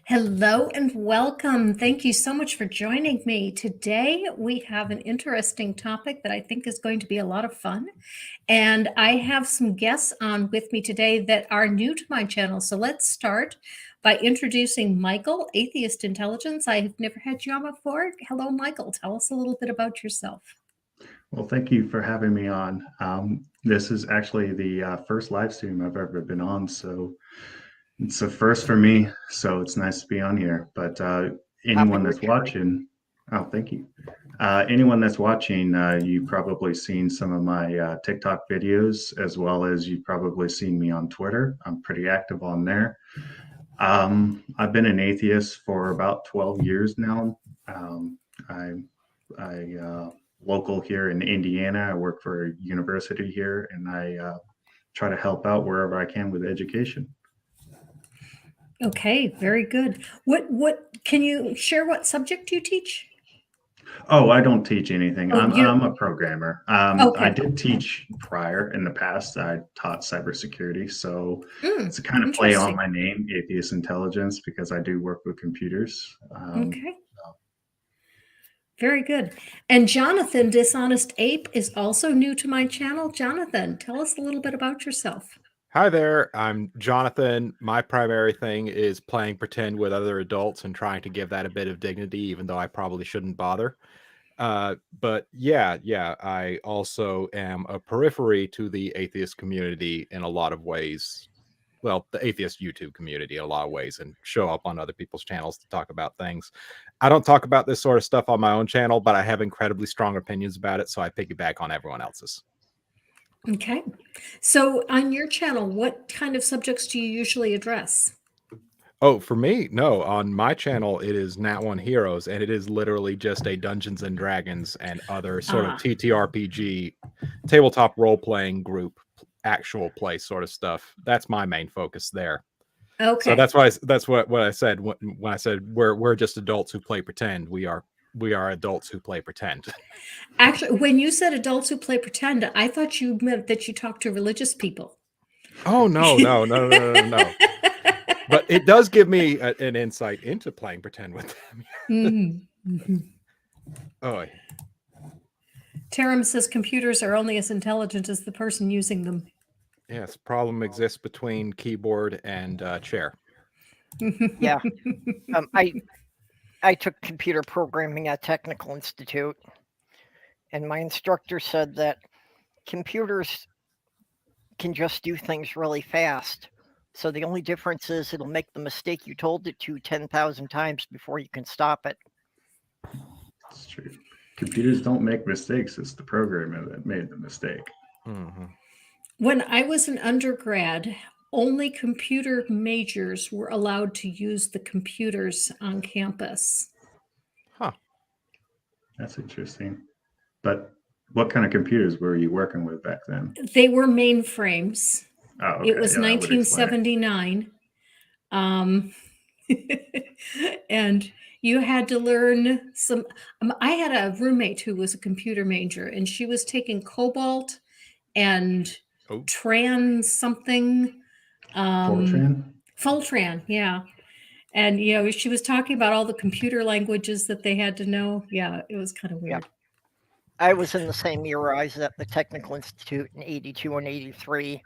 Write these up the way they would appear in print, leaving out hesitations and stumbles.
Hello and welcome. Thank you so much for joining me. Today we have an interesting topic that I think is going to be a lot of fun. And I have some guests on with me today that are new to my channel. So let's start by introducing Michael, Atheist Intelligence. I have never had you on before. Hello, Michael. Tell us a little bit about yourself. Well, thank you for having me on. This is actually the first live stream I've ever been on, so it's a first for me. So it's nice to be on here. But anyone that's watching, oh, thank you. Anyone that's watching, you've probably seen some of my TikTok videos, as well as you've probably seen me on Twitter. I'm pretty active on there. I've been an atheist for about 12 years now. I local here in Indiana. I work for a university here, and I try to help out wherever I can with education. Okay, very good. What can you share what subject you teach? Oh, I don't teach anything. Oh, I'm a programmer. Okay. I did teach prior in the past. I taught cybersecurity, so it's a kind of play on my name, Atheist Intelligence, because I do work with computers. Okay. Very good. And Jonathan, Dishonest Ape, is also new to my channel. Jonathan, tell us a little bit about yourself. Hi there, I'm Jonathan. My primary thing is playing pretend with other adults and trying to give that a bit of dignity, even though I probably shouldn't bother. But yeah, I also am a periphery to the atheist community in a lot of ways. Well, the atheist YouTube community in a lot of ways, and show up on other people's channels to talk about things. I don't talk about this sort of stuff on my own channel, but I have incredibly strong opinions about it, so I piggyback on everyone else's. Okay. So on your channel, what kind of subjects do you usually address? Oh, for me, no. On my channel, it is Nat One Heroes, and it is literally just a Dungeons and Dragons and other sort of TTRPG, tabletop role-playing group, actual play sort of stuff. That's my main focus there. Okay. So that's what I said when I said we're just adults who play pretend. We are adults who play pretend. Actually, when you said adults who play pretend, I thought you meant that you talk to religious people. Oh, no. But it does give me an insight into playing pretend with them. Oh. Taram says computers are only as intelligent as the person using them. Yes, problem exists between keyboard and chair. Yeah. I took computer programming at Technical Institute, and my instructor said that computers can just do things really fast. So the only difference is it'll make the mistake you told it to 10,000 times before you can stop it. That's true. Computers don't make mistakes. It's the programmer that made the mistake. Mm-hmm. When I was an undergrad, only computer majors were allowed to use the computers on campus. Huh. That's interesting. But what kind of computers were you working with back then? They were mainframes. Oh, okay. It was 1979. And you had to learn some. I had a roommate who was a computer major, and she was taking Cobalt and Tran something. Fortran, yeah. And, she was talking about all the computer languages that they had to know. Yeah, it was kind of weird. Yeah. I was in the same era. I was at the Technical Institute in 82 and 83.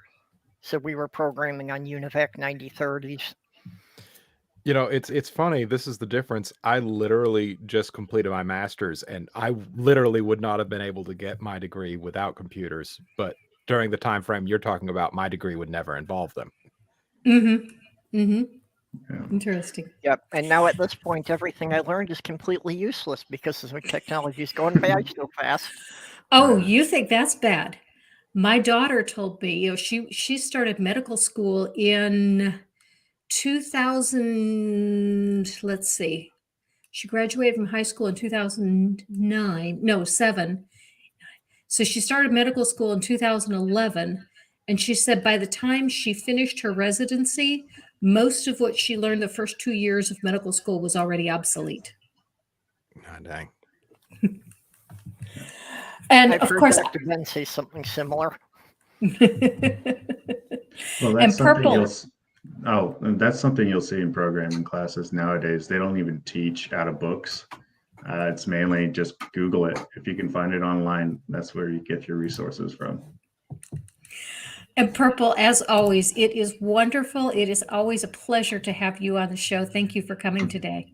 So we were programming on UNIVAC 9030s. It's funny. This is the difference. I literally just completed my master's, and I literally would not have been able to get my degree without computers. But during the time frame you're talking about, my degree would never involve them. Yeah. Interesting. Yep. And now at this point, everything I learned is completely useless because the technology is going bad so fast. Oh, you think that's bad? My daughter told me, she started medical school in 2000. Let's see. She graduated from high school in 2007. So she started medical school in 2011. And she said by the time she finished her residency, most of what she learned the first 2 years of medical school was already obsolete. God dang. And of course, Dr. Ben say something similar. Well, that's something else. Oh, and that's something you'll see in programming classes nowadays. They don't even teach out of books. It's mainly just Google it. If you can find it online, that's where you get your resources from. And Purple, as always, it is wonderful. It is always a pleasure to have you on the show. Thank you for coming today.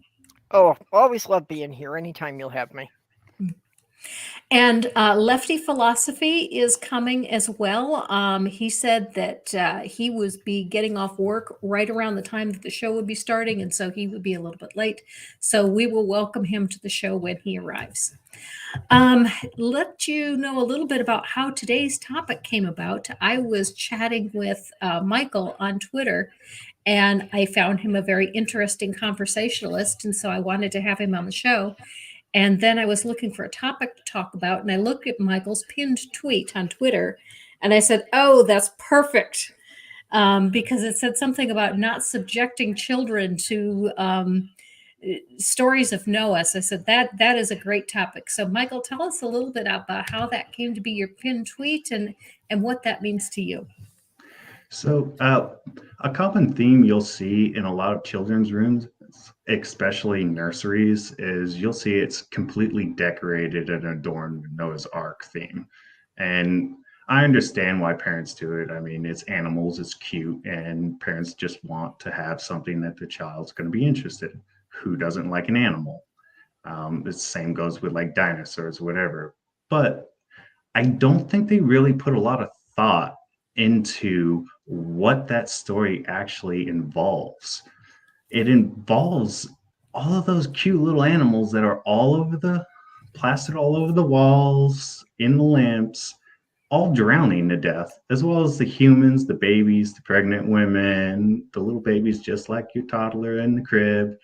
Oh, always love being here. Anytime you'll have me. And Lefty Philosophy is coming as well. He said that he was be getting off work right around the time that the show would be starting, and so he would be a little bit late. So we will welcome him to the show when he arrives. Let you know a little bit about how today's topic came about. I was chatting with Michael on Twitter, and I found him a very interesting conversationalist, and so I wanted to have him on the show. And then I was looking for a topic to talk about, and I looked at Michael's pinned tweet on Twitter, and I said, "Oh, that's perfect," because it said something about not subjecting children to stories of Noah. So I said that is a great topic. So, Michael, tell us a little bit about how that came to be your pinned tweet and what that means to you. So, a common theme you'll see in a lot of children's rooms, especially nurseries, is you'll see it's completely decorated and adorned with Noah's Ark theme. And I understand why parents do it. I mean, it's animals, it's cute, and parents just want to have something that the child's going to be interested in. Who doesn't like an animal? The same goes with like dinosaurs, whatever. But I don't think they really put a lot of thought into what that story actually involves. It involves all of those cute little animals that are plastered all over the walls, in the lamps, all drowning to death, as well as the humans, the babies, the pregnant women, the little babies just like your toddler in the crib.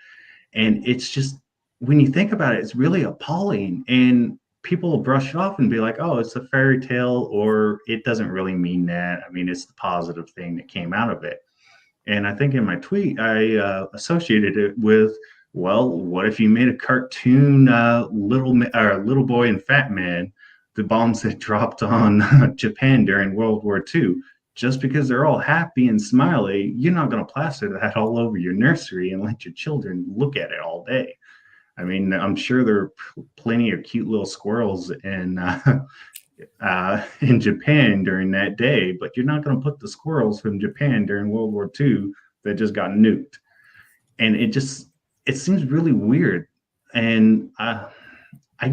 And it's just, when you think about it, it's really appalling. And people will brush it off and be like, oh, it's a fairy tale, or it doesn't really mean that. I mean, it's the positive thing that came out of it. And I think in my tweet, I associated it with, well, what if you made a cartoon little boy and fat man, the bombs that dropped on Japan during World War II? Just because they're all happy and smiley, you're not going to plaster that all over your nursery and let your children look at it all day. I mean, I'm sure there are plenty of cute little squirrels in Japan during that day, but you're not going to put the squirrels from Japan during World War II that just got nuked. And it seems really weird. And I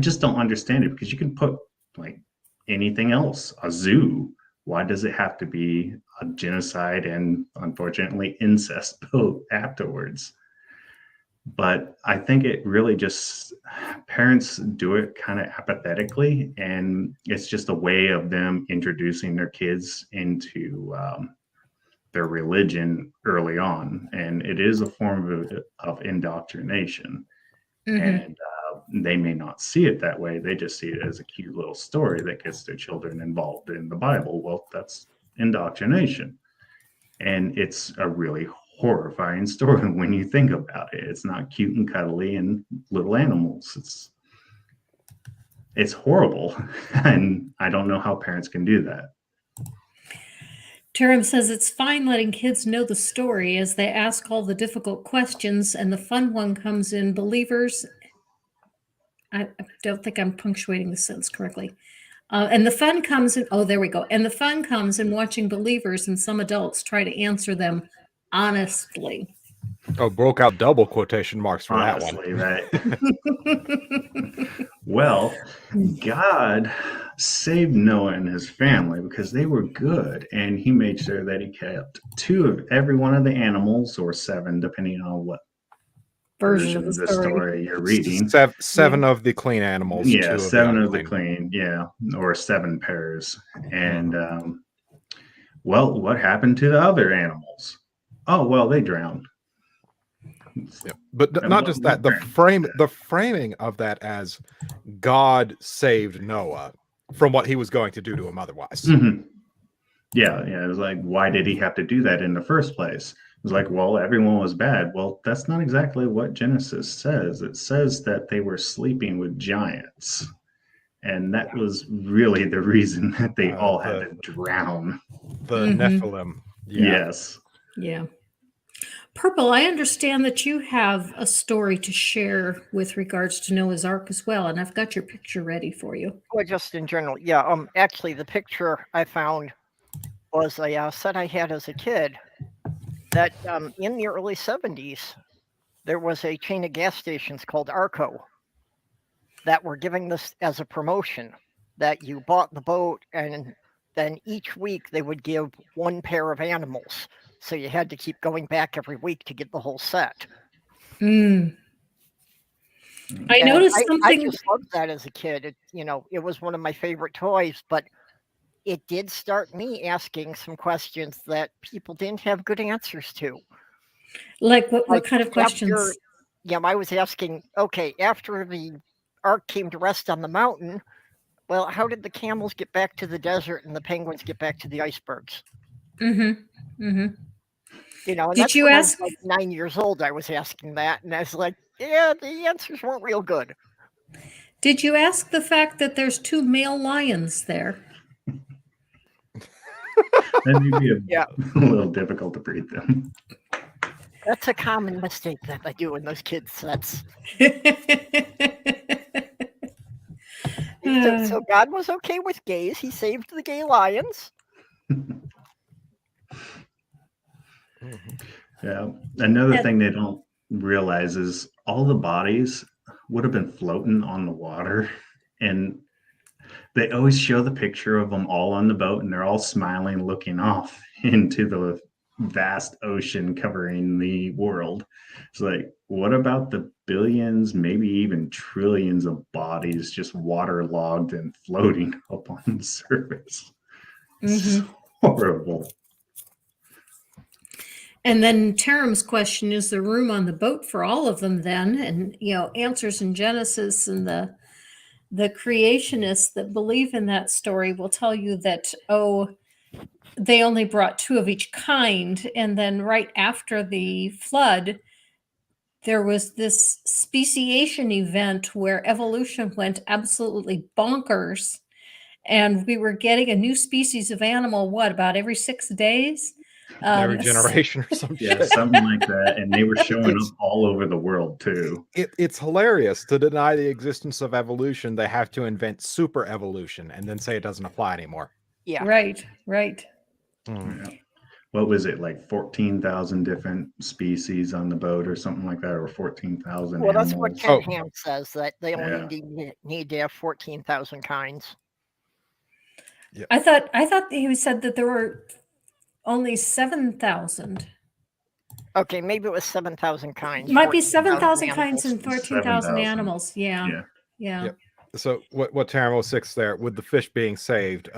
just don't understand it, because you can put like anything else, a zoo. Why does it have to be a genocide and, unfortunately, incest afterwards? But I think it really just, parents do it kind of apathetically, and it's just a way of them introducing their kids into their religion early on. And it is a form of indoctrination. Mm-hmm. And they may not see it that way. They just see it as a cute little story that gets their children involved in the Bible. Well, that's indoctrination. And it's a really horrifying story when you think about it. It's not cute and cuddly and little animals. It's horrible. And I don't know how parents can do that. Turim says it's fine letting kids know the story as they ask all the difficult questions, and the fun one comes in believers. I don't think I'm punctuating the sentence correctly. And the fun comes in, oh, there we go. And the fun comes in watching believers and some adults try to answer them honestly. Oh, broke out double quotation marks for honestly, that one. Well, God saved Noah and his family because they were good, and he made sure that he kept 2 of every one of the animals, or 7, depending on what version of the story you're reading. 7 of the clean animals. Yeah, 7 of the clean. Yeah, or 7 pairs. And well, what happened to the other animals? Oh, well, they drowned. Yeah. But not just that, the framing of that as God saved Noah from what he was going to do to him otherwise. Mm-hmm. Yeah, it was like, why did he have to do that in the first place? It was like, well, everyone was bad. Well, that's not exactly what Genesis says. It says that they were sleeping with giants. And that was really the reason that they all had to drown. The Nephilim. Yeah. Yes. Yeah. Purple, I understand that you have a story to share with regards to Noah's Ark as well, and I've got your picture ready for you. Well, just in general, yeah. Actually, the picture I found was a set I had as a kid. That in the early 70s, there was a chain of gas stations called Arco that were giving this as a promotion. That you bought the boat, and then each week they would give one pair of animals. So you had to keep going back every week to get the whole set. I And noticed I something. just loved that as a kid. It was one of my favorite toys, but it did start me asking some questions that people didn't have good answers to. Like what Like kind of questions? I was asking, okay, after the Ark came to rest on the mountain, well, how did the camels get back to the desert and the penguins get back to the icebergs? Mm-hmm. Mm-hmm. And Did that's you when ask? I was like 9 years old. I was asking that, and I was like, yeah, the answers weren't real good. Did you ask the fact that there's 2 male lions there? That may be Yeah. a little difficult to breed them. That's a common mistake that I do in those kids' sets. So God was okay with gays. He saved the gay lions. Yeah. Another thing they don't realize is all the bodies would have been floating on the water, and they always show the picture of them all on the boat, and they're all smiling, looking off into the vast ocean covering the world. It's like, what about the billions, maybe even trillions of bodies just waterlogged and floating up on the surface? Mm-hmm. Horrible. And then Taram's question, is there room on the boat for all of them then? And, Answers in Genesis and the creationists that believe in that story will tell you that, they only brought 2 of each kind. And then right after the flood, there was this speciation event where evolution went absolutely bonkers. And we were getting a new species of animal, about every 6 days? Every generation or some Yeah, shit. something like that. And they were showing up all over the world too. It's hilarious. To deny the existence of evolution, they have to invent super evolution and then say it doesn't apply anymore. Yeah. Right. Yeah. What was it, like 14,000 different species on the boat or something like that, or 14,000 Well, animals? that's what Ken Ham says, that they only need to have 14,000 kinds. Yeah. I thought he said that there were only 7,000. Okay, maybe it was 7,000 kinds. Might be 7,000 kinds and 14,000 7,000. animals. Yeah. Yep. So what Taramo 6 there, with the fish being saved,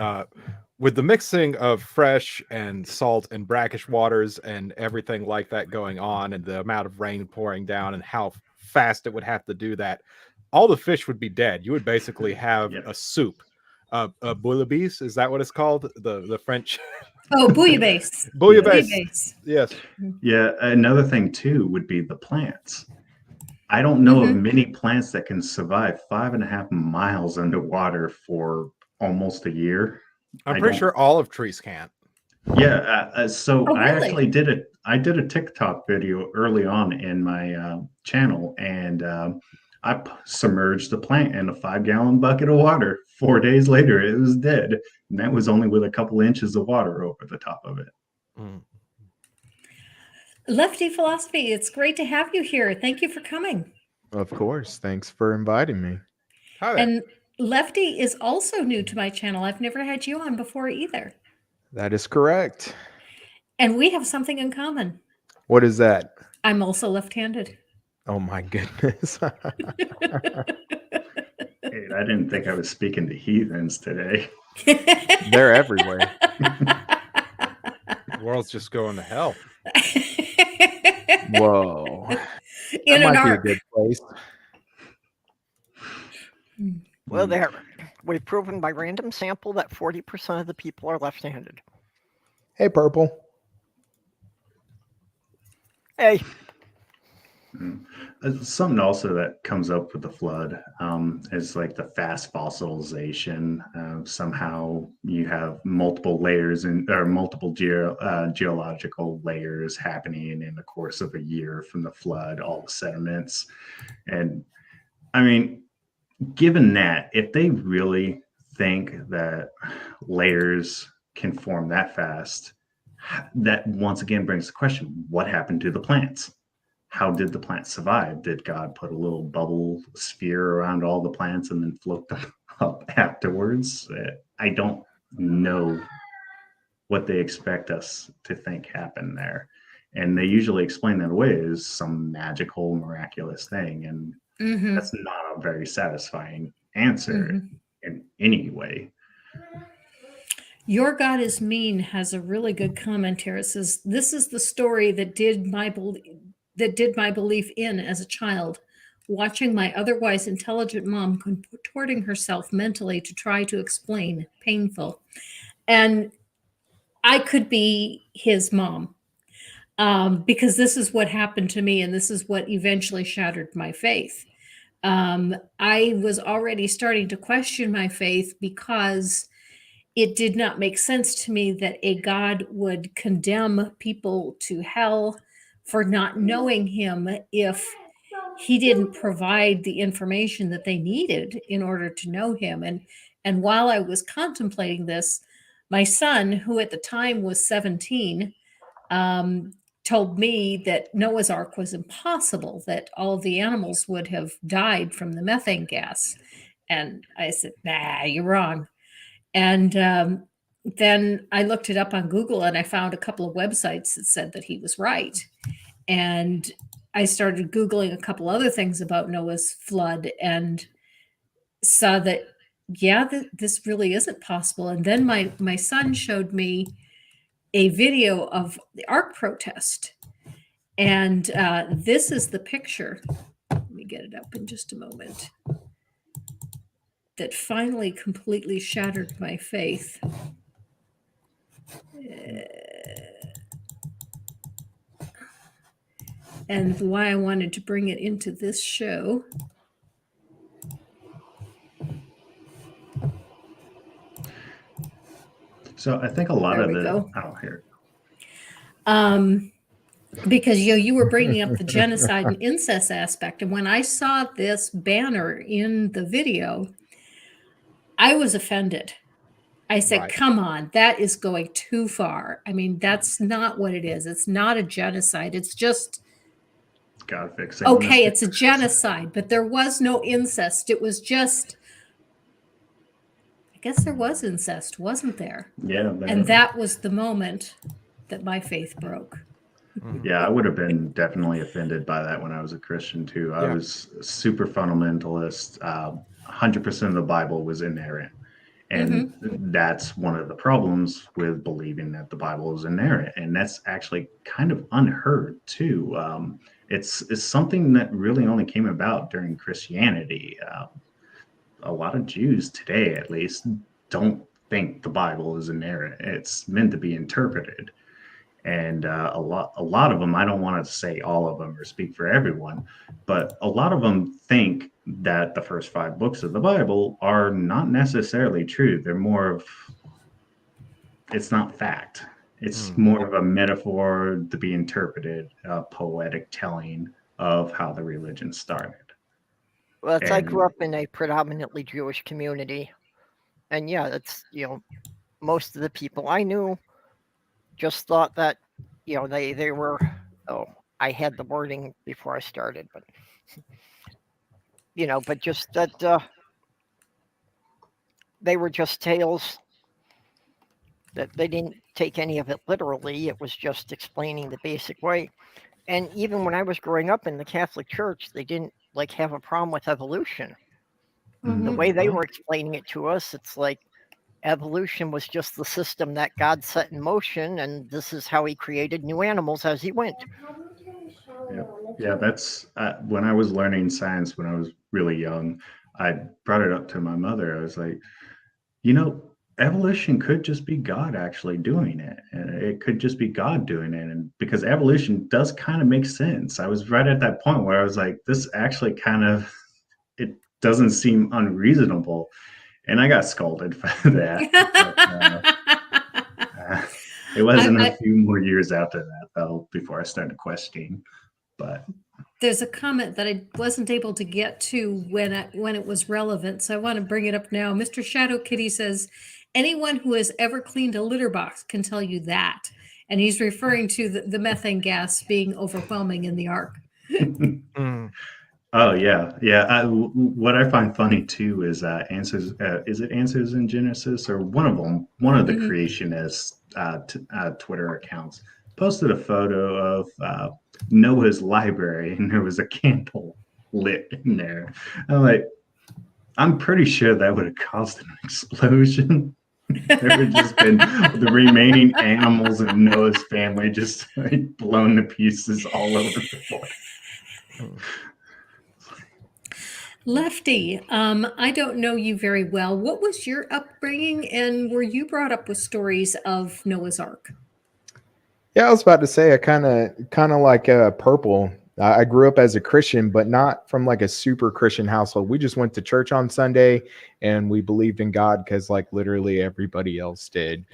with the mixing of fresh and salt and brackish waters and everything like that going on, and the amount of rain pouring down and how fast it would have to do that, all the fish would be dead. You would basically have a soup. Bouillabaisse, is that what it's called? The French. Oh, bouillabaisse. Bouillabaisse. Yes. Yeah. Another thing too would be the plants. I don't know of many plants that can survive 5.5 miles underwater for almost a year. I'm pretty sure olive trees can't. Yeah. Really? I actually did a TikTok video early on in my channel, and I submerged the plant in a 5-gallon bucket of water. 4 days later, it was dead. And that was only with a couple inches of water over the top of it. Lefty Philosophy, it's great to have you here. Thank you for coming. Of course. Thanks for inviting me. Hi there. And Lefty is also new to my channel. I've never had you on before either. That is correct. And we have something in common. What is that? I'm also left-handed. Oh my goodness. Hey, I didn't think I was speaking to heathens today. They're everywhere. The world's just going to hell. Whoa. In that an might arc. be a good place. Well, there. We've proven by random sample that 40% of the people are left-handed. Hey, Purple. Hey. Something also that comes up with the flood is like the fast fossilization. Somehow you have multiple layers or multiple geological layers happening in the course of a year from the flood, all the sediments. And I mean, given that, if they really think that layers can form that fast, that once again brings the question, what happened to the plants? How did the plants survive? Did God put a little bubble sphere around all the plants and then float them up afterwards? I don't know what they expect us to think happened there. And they usually explain that away as some magical, miraculous thing. And that's not a very satisfying answer in any way. Your God is Mean has a really good comment here. It says, "This is the story that did my belief in as a child, watching my otherwise intelligent mom contorting herself mentally to try to explain. Painful." And I could be his mom, because this is what happened to me, and this is what eventually shattered my faith. I was already starting to question my faith because it did not make sense to me that a God would condemn people to hell for not knowing him if he didn't provide the information that they needed in order to know him. And while I was contemplating this, my son, who at the time was 17, told me that Noah's Ark was impossible, that all of the animals would have died from the methane gas. And I said, nah, you're wrong. And then I looked it up on Google and I found a couple of websites that said that he was right. And I started Googling a couple other things about Noah's flood and saw that, yeah, this really isn't possible. And then my son showed me a video of the Ark protest. And this is the picture. Let me get it up in just a moment. That finally completely shattered my faith. And why I wanted to bring it into this show. So I think a lot There of we the go. I don't hear. Because you were bringing up the genocide and incest aspect, and when I saw this banner in the video, I was offended. I said, Right. come on, that is going too far. I mean, that's not what it is. It's not a genocide. It's just, God fixing. okay, it's a genocide, but there was no incest. It was just, I guess there was incest, wasn't there? Yeah. And that was the moment that my faith broke. Yeah, I would have been definitely offended by that when I was a Christian too. I Yeah. was a super fundamentalist. 100% of the Bible was inerrant. And that's one of the problems with believing that the Bible is inerrant. And that's actually kind of unheard too. It's something that really only came about during Christianity. A lot of Jews today, at least, don't think the Bible is inerrant. It's meant to be interpreted. And a lot of them, I don't want to say all of them or speak for everyone, but a lot of them think that the first 5 books of the Bible are not necessarily true. They're more of, it's not fact. It's more of a metaphor to be interpreted, a poetic telling of how the religion started. Well, I grew up in a predominantly Jewish community. And yeah, that's, most of the people I knew just thought that, they were, I had the wording before I started, but, but just that they were just tales, that they didn't take any of it literally. It was just explaining the basic way. And even when I was growing up in the Catholic Church, they didn't have a problem with evolution. The way they were explaining it to us, it's like evolution was just the system that God set in motion, and this is how he created new animals as he went. Yeah, that's when I was learning science when I was really young, I brought it up to my mother. I was like, evolution could just be God actually doing it. And it could just be God doing it. And because evolution does kind of make sense. I was right at that point where I was like, this actually kind of, it doesn't seem unreasonable. And I got scolded for that. But, it wasn't a few more years after that, though, before I started questioning. But there's a comment that I wasn't able to get to when it was relevant, so I want to bring it up now. Mr. Shadow Kitty says, anyone who has ever cleaned a litter box can tell you that. And he's referring to the methane gas being overwhelming in the Ark. Oh yeah. What I find funny too is answers. Is it Answers in Genesis or one of them? One of the creationist Twitter accounts posted a photo of Noah's library, and there was a candle lit in there. I'm pretty sure that would have caused an explosion. There would just been the remaining animals in Noah's family just blown to pieces all over the floor. Lefty, I don't know you very well. What was your upbringing, and were you brought up with stories of Noah's Ark? Yeah, I was about to say, I kind of like Purple. I grew up as a Christian, but not from like a super Christian household. We just went to church on Sunday, and we believed in God because like literally everybody else did.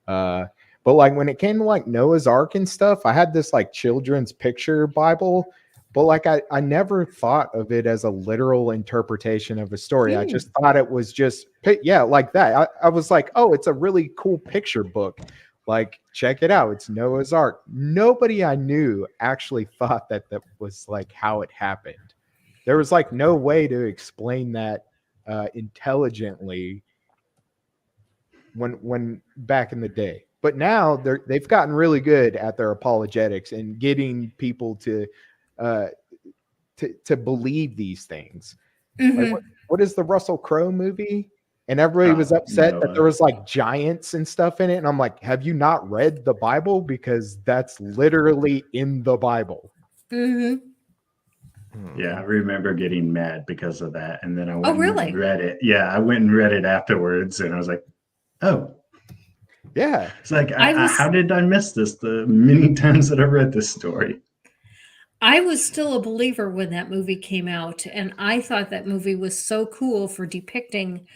But like when it came to like Noah's Ark and stuff, I had this like children's picture Bible. But like I never thought of it as a literal interpretation of a story. I just thought it was just, like that. I was like, oh, it's a really cool picture book. Like, check it out. It's Noah's Ark. Nobody I knew actually thought that was like how it happened. There was like no way to explain that intelligently when back in the day. But now they've gotten really good at their apologetics and getting people to believe these things. Like what is the Russell Crowe movie? And everybody was upset that there was like giants and stuff in it. And I'm like, have you not read the Bible? Because that's literally in the Bible. Yeah, I remember getting mad because of that. And then I went and read it. Yeah, I went and read it afterwards. And I was like, oh. Yeah. It's like, how did I miss this the many times that I read this story? I was still a believer when that movie came out, and I thought that movie was so cool for depicting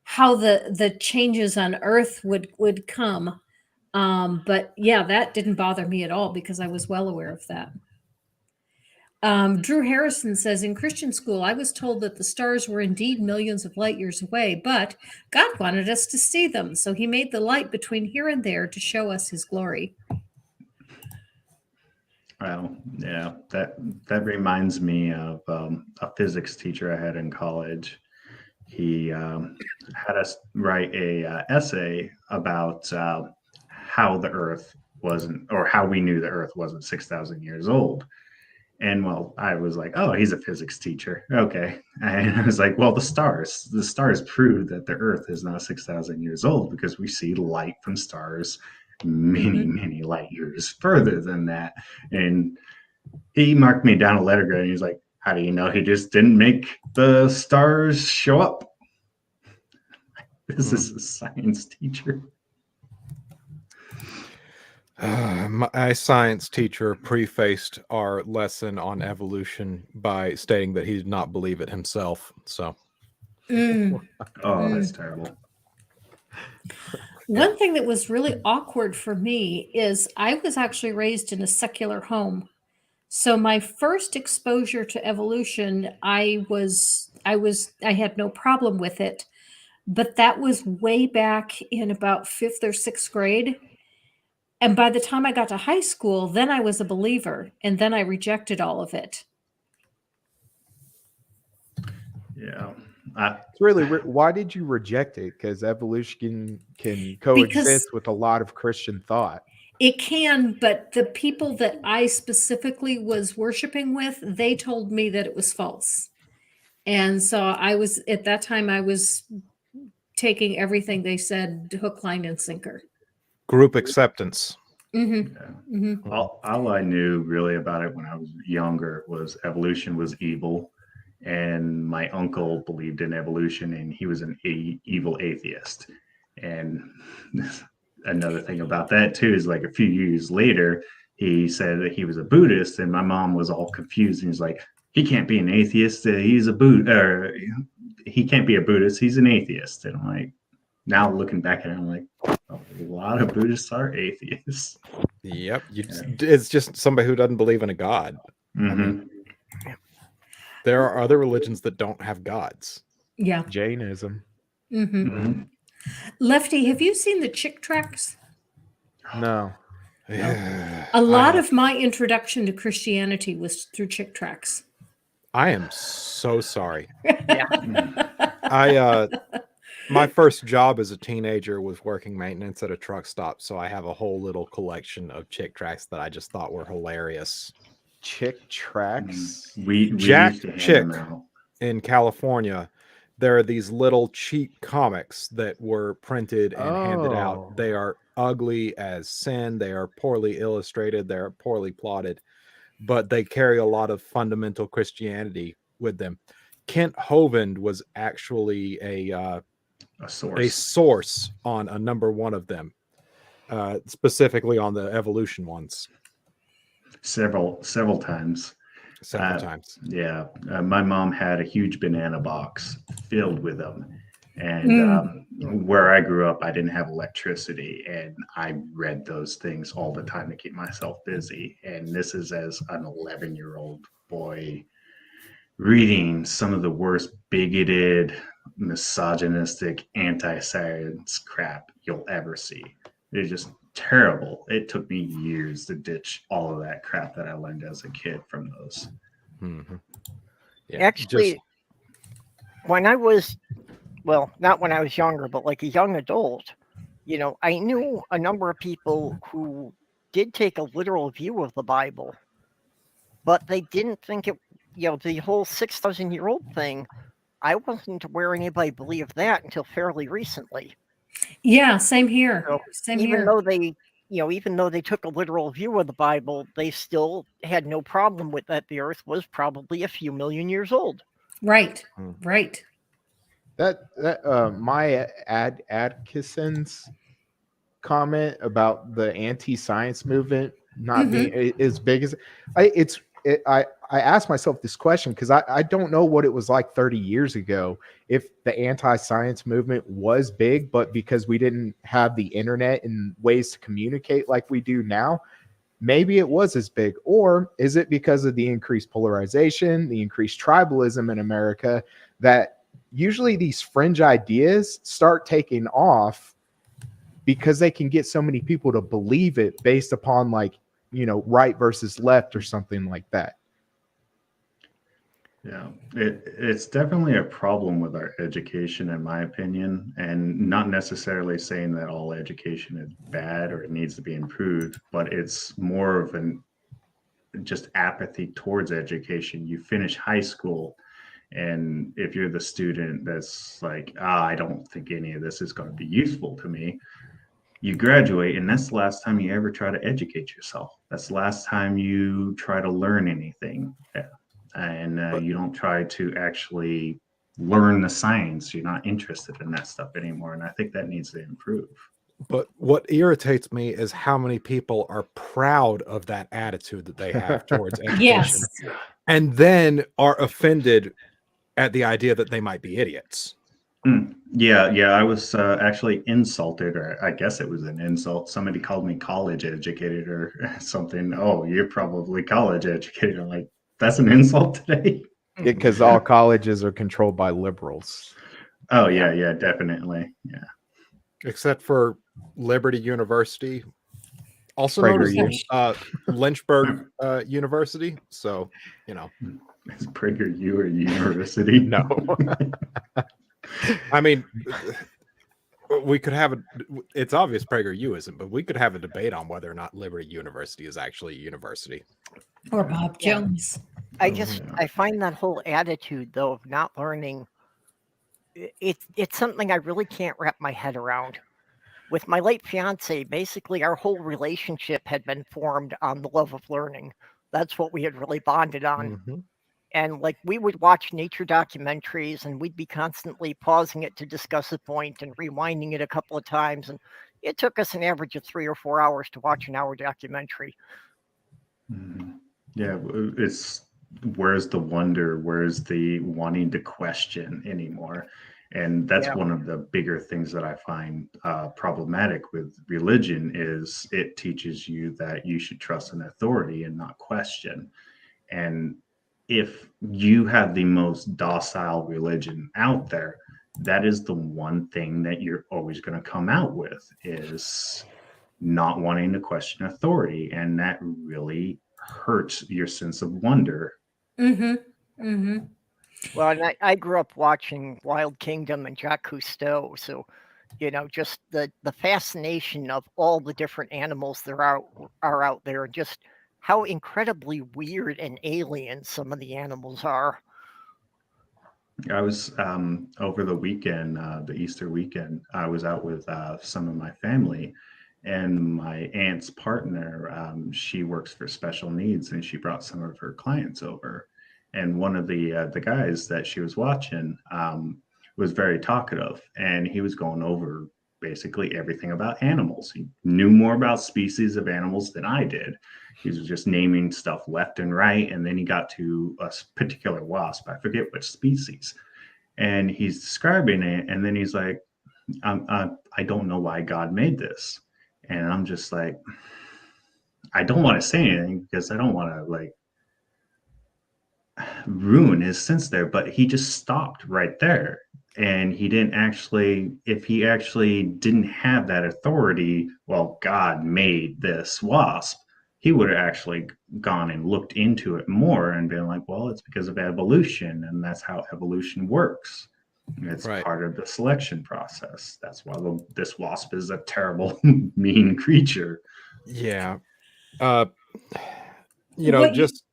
how the changes on Earth would come. But yeah, that didn't bother me at all because I was well aware of that. Drew Harrison says, in Christian school, I was told that the stars were indeed millions of light years away, but God wanted us to see them, so he made the light between here and there to show us his glory. Well, yeah, that reminds me of a physics teacher I had in college. He had us write a essay about how the Earth wasn't, or how we knew the Earth wasn't 6,000 years old. And well, I was like, oh, he's a physics teacher. Okay. And I was like, well, the stars prove that the Earth is not 6,000 years old because we see light from stars many light years further than that. And he marked me down a letter grade, and he's like, how do you know he just didn't make the stars show up? This is a science teacher. My science teacher prefaced our lesson on evolution by stating that he did not believe it himself. So, that's terrible. One thing that was really awkward for me is I was actually raised in a secular home. So my first exposure to evolution, I had no problem with it, but that was way back in about 5th or 6th grade. And by the time I got to high school, then I was a believer, and then I rejected all of it. Yeah. It's really why did you reject it? Because evolution can coexist with a lot of Christian thought. It can, but the people that I specifically was worshiping with, they told me that it was false. And so I was taking everything they said hook, line, and sinker. Group acceptance. All I knew really about it when I was younger was evolution was evil. And my uncle believed in evolution, and he was an evil atheist. And another thing about that too is like a few years later, he said that he was a Buddhist, and my mom was all confused. And he's like, he can't be an atheist. He's a Buddhist. He can't be a Buddhist. He's an atheist. And I'm like, now looking back at it, I'm like, a lot of Buddhists are atheists. Yep. It's just somebody who doesn't believe in a god. Mm-hmm. I mean, there are other religions that don't have gods. Yeah. Jainism. Mm-hmm. Mm-hmm. Lefty, have you seen the Chick tracts? No. A lot of my introduction to Christianity was through Chick tracts. I am so sorry. Yeah. My first job as a teenager was working maintenance at a truck stop, so I have a whole little collection of chick tracts that I just thought were hilarious. Chick tracts. We Jack used to hand Chick. them out. In California, there are these little cheap comics that were printed and handed Oh. out. They are ugly as sin. They are poorly illustrated. They're poorly plotted, but they carry a lot of fundamental Christianity with them. Kent Hovind was actually a source on a number one of them, specifically on the evolution ones. Several times. Several times. Yeah. My mom had a huge banana box filled with them. And where I grew up, I didn't have electricity, and I read those things all the time to keep myself busy. And this is as an 11-year-old boy reading some of the worst bigoted, misogynistic, anti-science crap you'll ever see. It's just terrible. It took me years to ditch all of that crap that I learned as a kid from those. Mm-hmm. Yeah, Actually, when I was, well, not when I was younger, but like a young adult, you know, I knew a number of people who did take a literal view of the Bible, but they didn't think it, you know, the whole 6,000-year-old thing, I wasn't aware anybody believed that until fairly recently. Yeah, same here. So Same even here. though they, you know, even though they took a literal view of the Bible, they still had no problem with that the earth was probably a few million years old. Right. Right. That Maya Atkinson's comment about the anti-science movement not being as big as I asked myself this question because I don't know what it was like 30 years ago if the anti-science movement was big, but because we didn't have the internet and ways to communicate like we do now, maybe it was as big. Or is it because of the increased polarization, the increased tribalism in America, that usually these fringe ideas start taking off because they can get so many people to believe it based upon, like, you know, right versus left or something like that. Yeah, it's definitely a problem with our education, in my opinion, and not necessarily saying that all education is bad or it needs to be improved, but it's more of an just apathy towards education. You finish high school, and if you're the student that's like, I don't think any of this is going to be useful to me, you graduate, and that's the last time you ever try to educate yourself. That's the last time you try to learn anything. And you don't try to actually learn the science. You're not interested in that stuff anymore. And I think that needs to improve. But what irritates me is how many people are proud of that attitude that they have towards education. Yes. And then are offended at the idea that they might be idiots. Yeah. I was actually insulted, or I guess it was an insult. Somebody called me college educated or something. Oh, you're probably college educated. I'm like, that's an insult today? Because all colleges are controlled by liberals. Oh, yeah, definitely. Yeah. Except for Liberty University, also known as Lynchburg University. So, you know. Is PragerU or university? No. I mean, we could have it's obvious PragerU isn't, but we could have a debate on whether or not Liberty University is actually a university. Or Bob Jones. I find that whole attitude, though, of not learning, it's something I really can't wrap my head around. With my late fiance, basically our whole relationship had been formed on the love of learning. That's what we had really bonded on. And like we would watch nature documentaries and we'd be constantly pausing it to discuss a point and rewinding it a couple of times. And it took us an average of 3 or 4 hours to watch an hour documentary. Mhm. Yeah, it's where's the wonder? Where's the wanting to question anymore? And that's Yeah. one of the bigger things that I find problematic with religion is it teaches you that you should trust an authority and not question. And if you have the most docile religion out there, that is the one thing that you're always going to come out with is not wanting to question authority. And that really hurts your sense of wonder. Mm-hmm. Mm-hmm. Well, and I grew up watching Wild Kingdom and Jacques Cousteau, so just the fascination of all the different animals there are out there, and just how incredibly weird and alien some of the animals are. I was over the weekend, the Easter weekend, I was out with some of my family, and my aunt's partner, she works for special needs, and she brought some of her clients over. And one of the guys that she was watching was very talkative, and he was going over basically everything about animals. He knew more about species of animals than I did. He was just naming stuff left and right. And then he got to a particular wasp. I forget which species. And he's describing it. And then he's like, I don't know why God made this. And I'm just like, I don't want to say anything because I don't want to like ruin his sense there. But he just stopped right there. And he didn't actually, if he actually didn't have that authority, well, God made this wasp, he would have actually gone and looked into it more and been like, well, it's because of evolution, and that's how evolution works. It's Right. part of the selection process. That's why this wasp is a terrible, mean creature. Yeah. What you- Just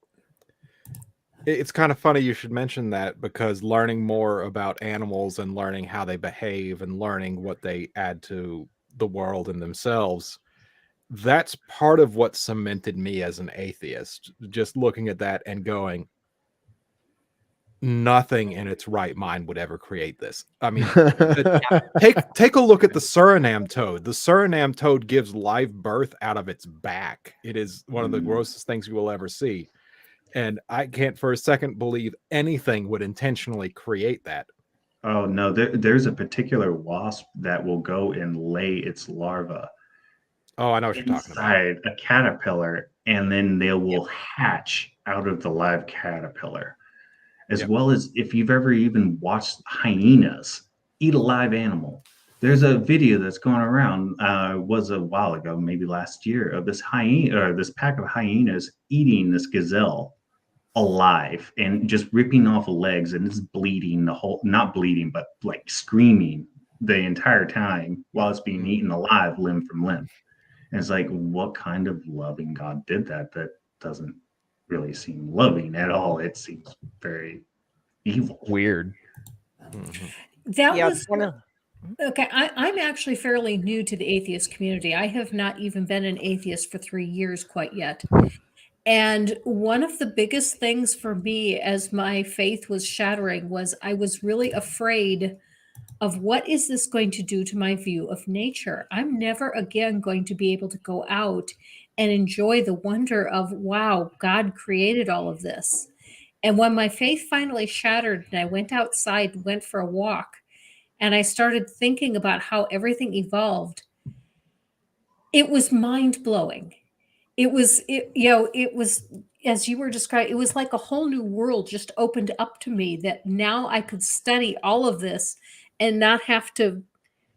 it's kind of funny you should mention that, because learning more about animals and learning how they behave and learning what they add to the world and themselves, that's part of what cemented me as an atheist. Just looking at that and going, nothing in its right mind would ever create this. I mean, take a look at the Suriname toad. The Suriname toad gives live birth out of its back. It is one of the grossest things you will ever see. And I can't for a second believe anything would intentionally create that. Oh no, there's a particular wasp that will go and lay its larva Oh, I know what you're talking about. inside a caterpillar, and then they will hatch out of the live caterpillar. As Yep. well as if you've ever even watched hyenas eat a live animal. There's a video that's going around, was a while ago, maybe last year, of this hyena or this pack of hyenas eating this gazelle alive and just ripping off legs, and it's bleeding the whole, not bleeding, but like screaming the entire time while it's being eaten alive, limb from limb. And it's like, what kind of loving God did that? That doesn't really seem loving at all. It seems very evil. Weird. That Yeah, was okay. I'm actually fairly new to the atheist community. I have not even been an atheist for 3 years quite yet. And one of the biggest things for me as my faith was shattering was I was really afraid of what is this going to do to my view of nature? I'm never again going to be able to go out and enjoy the wonder of, wow, God created all of this. And when my faith finally shattered and I went outside, went for a walk, and I started thinking about how everything evolved, it was mind-blowing. It was, as you were describing, it was like a whole new world just opened up to me, that now I could study all of this and not have to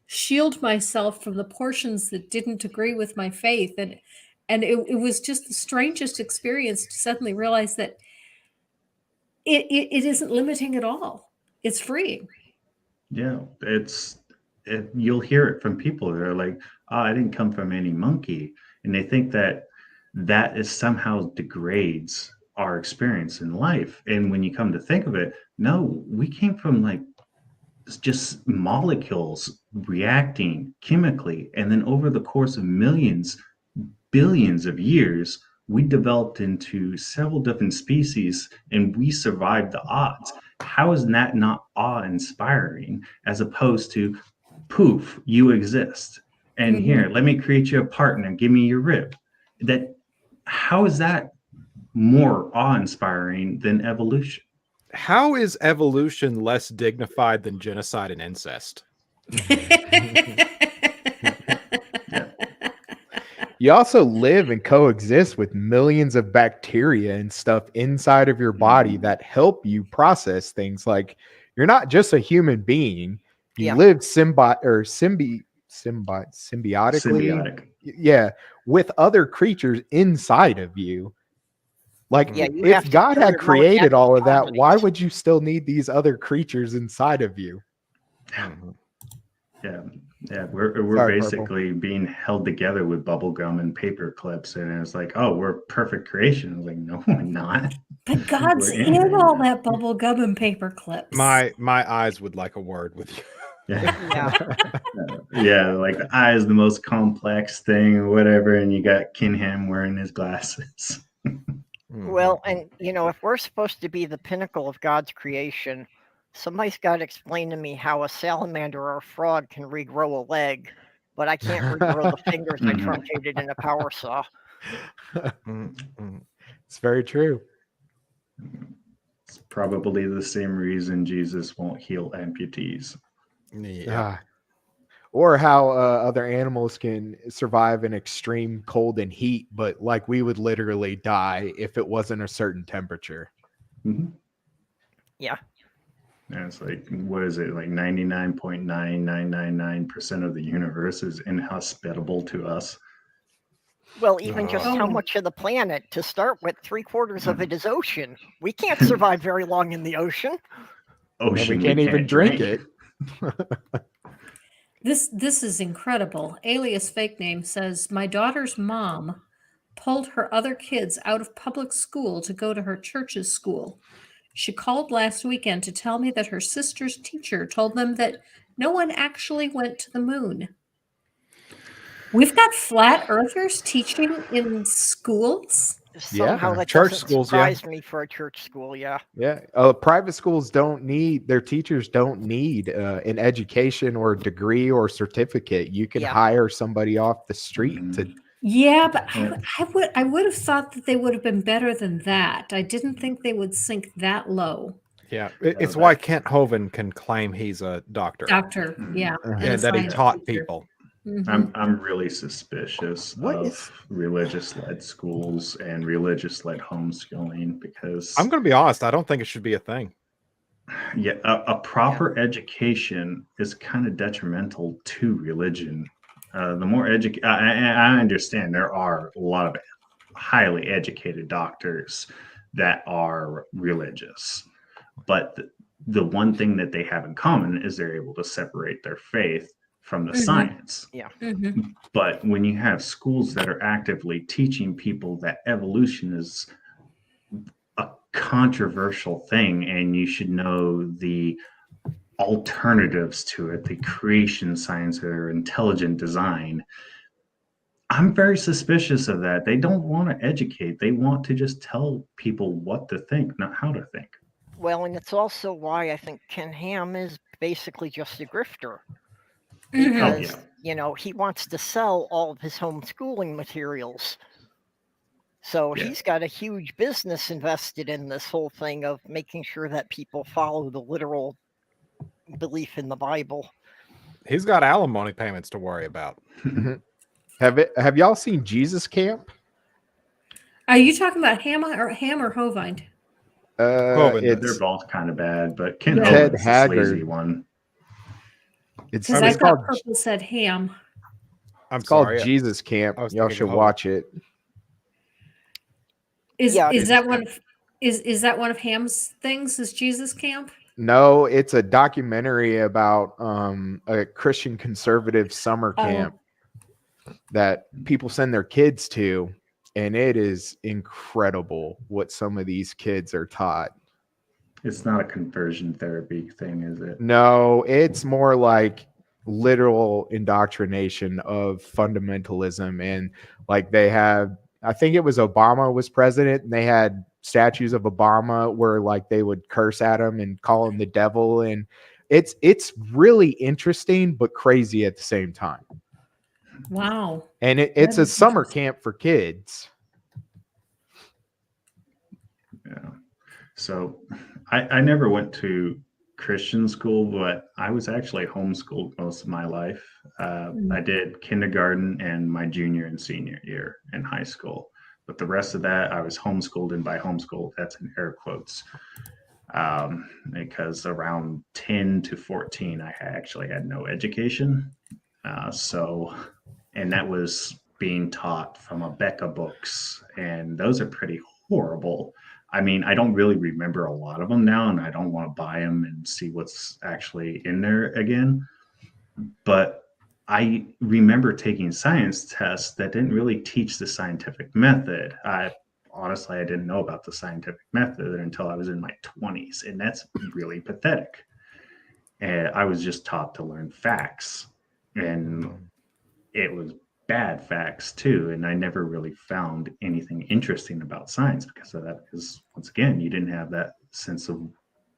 shield myself from the portions that didn't agree with my faith. And it was just the strangest experience to suddenly realize that it isn't limiting at all. It's freeing. Yeah, you'll hear it from people that are like, oh, I didn't come from any monkey. And they think that that is somehow degrades our experience in life. And when you come to think of it, no, we came from like just molecules reacting chemically. And then over the course of millions, billions of years, we developed into several different species and we survived the odds. How is that not awe-inspiring as opposed to, poof, you exist? And here, let me create you a partner, give me your rib. How is that more awe-inspiring than evolution? How is evolution less dignified than genocide and incest? You also live and coexist with millions of bacteria and stuff inside of your body that help you process things. Like, you're not just a human being. You live symbiotically. Symbiotic. Yeah, with other creatures inside of you. Like, Yeah, you have if to God share had your created all of that, molecular why properties. would you still need these other creatures inside of you? Yeah, we're Sorry, basically being held together with bubble gum and paper clips, and it's like, oh, we're perfect creation. I was like, no, we're not. But God's We're in all that bubble gum and paper clips. My eyes would like a word with you. Yeah. Yeah, like the eye is the most complex thing or whatever, and you got Kinham wearing his glasses. Well, and if we're supposed to be the pinnacle of God's creation, somebody's got to explain to me how a salamander or a frog can regrow a leg, but I can't regrow the fingers I truncated in a power saw. It's very true. It's probably the same reason Jesus won't heal amputees. Yeah. Or how other animals can survive in extreme cold and heat, but like we would literally die if it wasn't a certain temperature. Yeah. And it's like, what is it? Like 99.9999% of the universe is inhospitable to us. Well, even just how much of the planet, to start with, 3/4 of it is ocean. We can't survive very long in the ocean. Ocean, and we can't even drink it. This is incredible. Alias Fake Name says, my daughter's mom pulled her other kids out of public school to go to her church's school. She called last weekend to tell me that her sister's teacher told them that no one actually went to the moon. We've got flat earthers teaching in schools. Somehow that church doesn't schools, surprise me for a church school. Yeah. Private schools don't need, their teachers don't need an education or a degree or certificate. You can hire somebody off the street to. Yeah, but I would have thought that they would have been better than that. I didn't think they would sink that low. Yeah, it's why Kent Hovind can claim he's a doctor. Yeah. And that he taught people. I'm really suspicious of religious-led schools and religious-led homeschooling because I'm going to be honest, I don't think it should be a thing. Yeah, a proper education is kind of detrimental to religion. The more I understand there are a lot of highly educated doctors that are religious, but the one thing that they have in common is they're able to separate their faith from the science. Yeah. But when you have schools that are actively teaching people that evolution is a controversial thing and you should know the alternatives to it, the creation science or intelligent design, I'm very suspicious of that. They don't want to educate. They want to just tell people what to think, not how to think. Well, and it's also why I think Ken Ham is basically just a grifter. Because, he wants to sell all of his homeschooling materials. So he's got a huge business invested in this whole thing of making sure that people follow the literal belief in the Bible. He's got alimony payments to worry about. Have y'all seen Jesus Camp? Are you talking about Ham or Hovind? They're both kind of bad, but Ken Ted Hovind is the Haggard. sleazy one. It's I called thought Purple said Ham. I'm It's called sorry. Jesus Camp. Y'all should thinking of watch it. Is that one of is that one of Ham's things? Is Jesus Camp? No, it's a documentary about a Christian conservative summer camp that people send their kids to, and it is incredible what some of these kids are taught. It's not a conversion therapy thing, is it? No, it's more like literal indoctrination of fundamentalism, and like they have I think it was Obama was president, and they had statues of Obama where like they would curse at him and call him the devil, and it's really interesting but crazy at the same time. Wow. And it's That a is summer interesting. camp for kids. Yeah. So I never went to Christian school, but I was actually homeschooled most of my life. I did kindergarten and my junior and senior year in high school. But the rest of that, I was homeschooled, and by homeschooled, that's in air quotes. Because around 10 to 14, I actually had no education. And that was being taught from a Becca books, and those are pretty horrible. I mean, I don't really remember a lot of them now, and I don't want to buy them and see what's actually in there again. But I remember taking science tests that didn't really teach the scientific method. Honestly, I didn't know about the scientific method until I was in my 20s, and that's really pathetic. And I was just taught to learn facts, and it was bad facts too. And I never really found anything interesting about science because of that. Because once again, you didn't have that sense of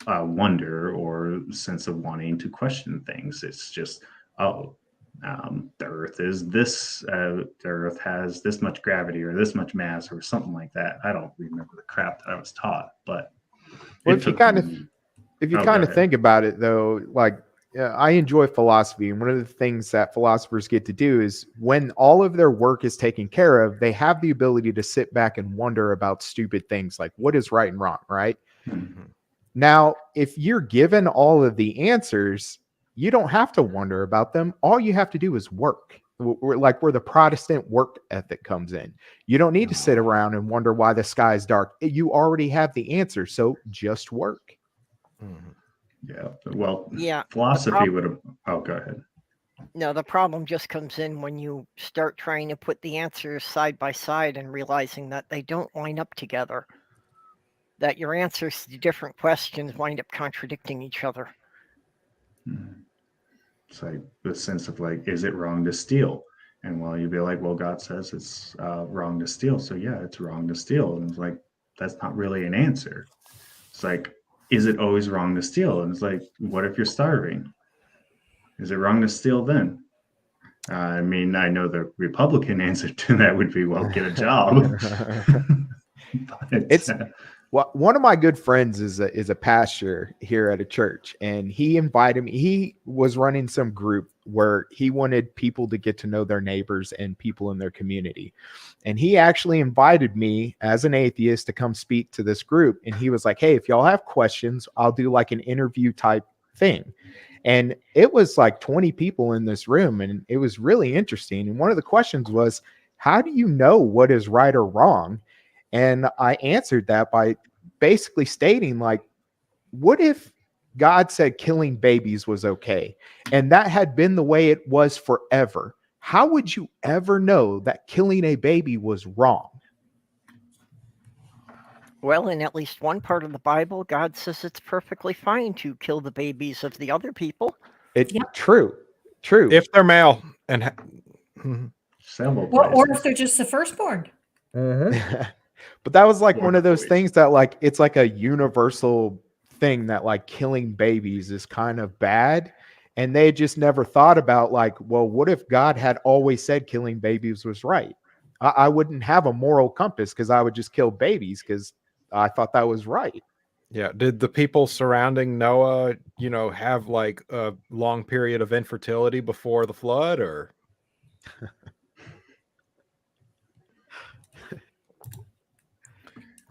wonder or sense of wanting to question things. It's just, the Earth is this. The Earth has this much gravity or this much mass or something like that. I don't remember the crap that I was taught, but Well, it if you took kind of me- if you Oh, kind go of ahead. think about it, though, like I enjoy philosophy, and one of the things that philosophers get to do is when all of their work is taken care of, they have the ability to sit back and wonder about stupid things like what is right and wrong, right? Mhm. Now, if you're given all of the answers, you don't have to wonder about them. All you have to do is work. Like where the Protestant work ethic comes in. You don't need to sit around and wonder why the sky is dark. You already have the answer, so just work. Mhm. Yeah. Well, Yeah, philosophy would have. Oh, go ahead. No, the problem just comes in when you start trying to put the answers side by side and realizing that they don't line up together. That your answers to different questions wind up contradicting each other. Mhm. It's like the sense of like, is it wrong to steal? And well, you'd be like, well, God says it's wrong to steal. So yeah, it's wrong to steal. And it's like, that's not really an answer. It's like, is it always wrong to steal? And it's like, what if you're starving? Is it wrong to steal then? I mean, I know the Republican answer to that would be, well, get a job. But, It's well, one of my good friends is a pastor here at a church, and he invited me. He was running some group where he wanted people to get to know their neighbors and people in their community. And he actually invited me as an atheist to come speak to this group. And he was like, hey, if y'all have questions, I'll do like an interview type thing. And it was like 20 people in this room, and it was really interesting. And one of the questions was, how do you know what is right or wrong? And I answered that by basically stating, like, what if God said killing babies was okay, and that had been the way it was forever? How would you ever know that killing a baby was wrong? Well, in at least one part of the Bible, God says it's perfectly fine to kill the babies of the other people. Yep. True. If they're male and Mhm. several Or places. if they're just the firstborn. But that was like Or one of those boys. things that like it's like a universal thing that like killing babies is kind of bad. And they just never thought about like, well, what if God had always said killing babies was right? I wouldn't have a moral compass because I would just kill babies because I thought that was right. Yeah. Did the people surrounding Noah, have like a long period of infertility before the flood, or?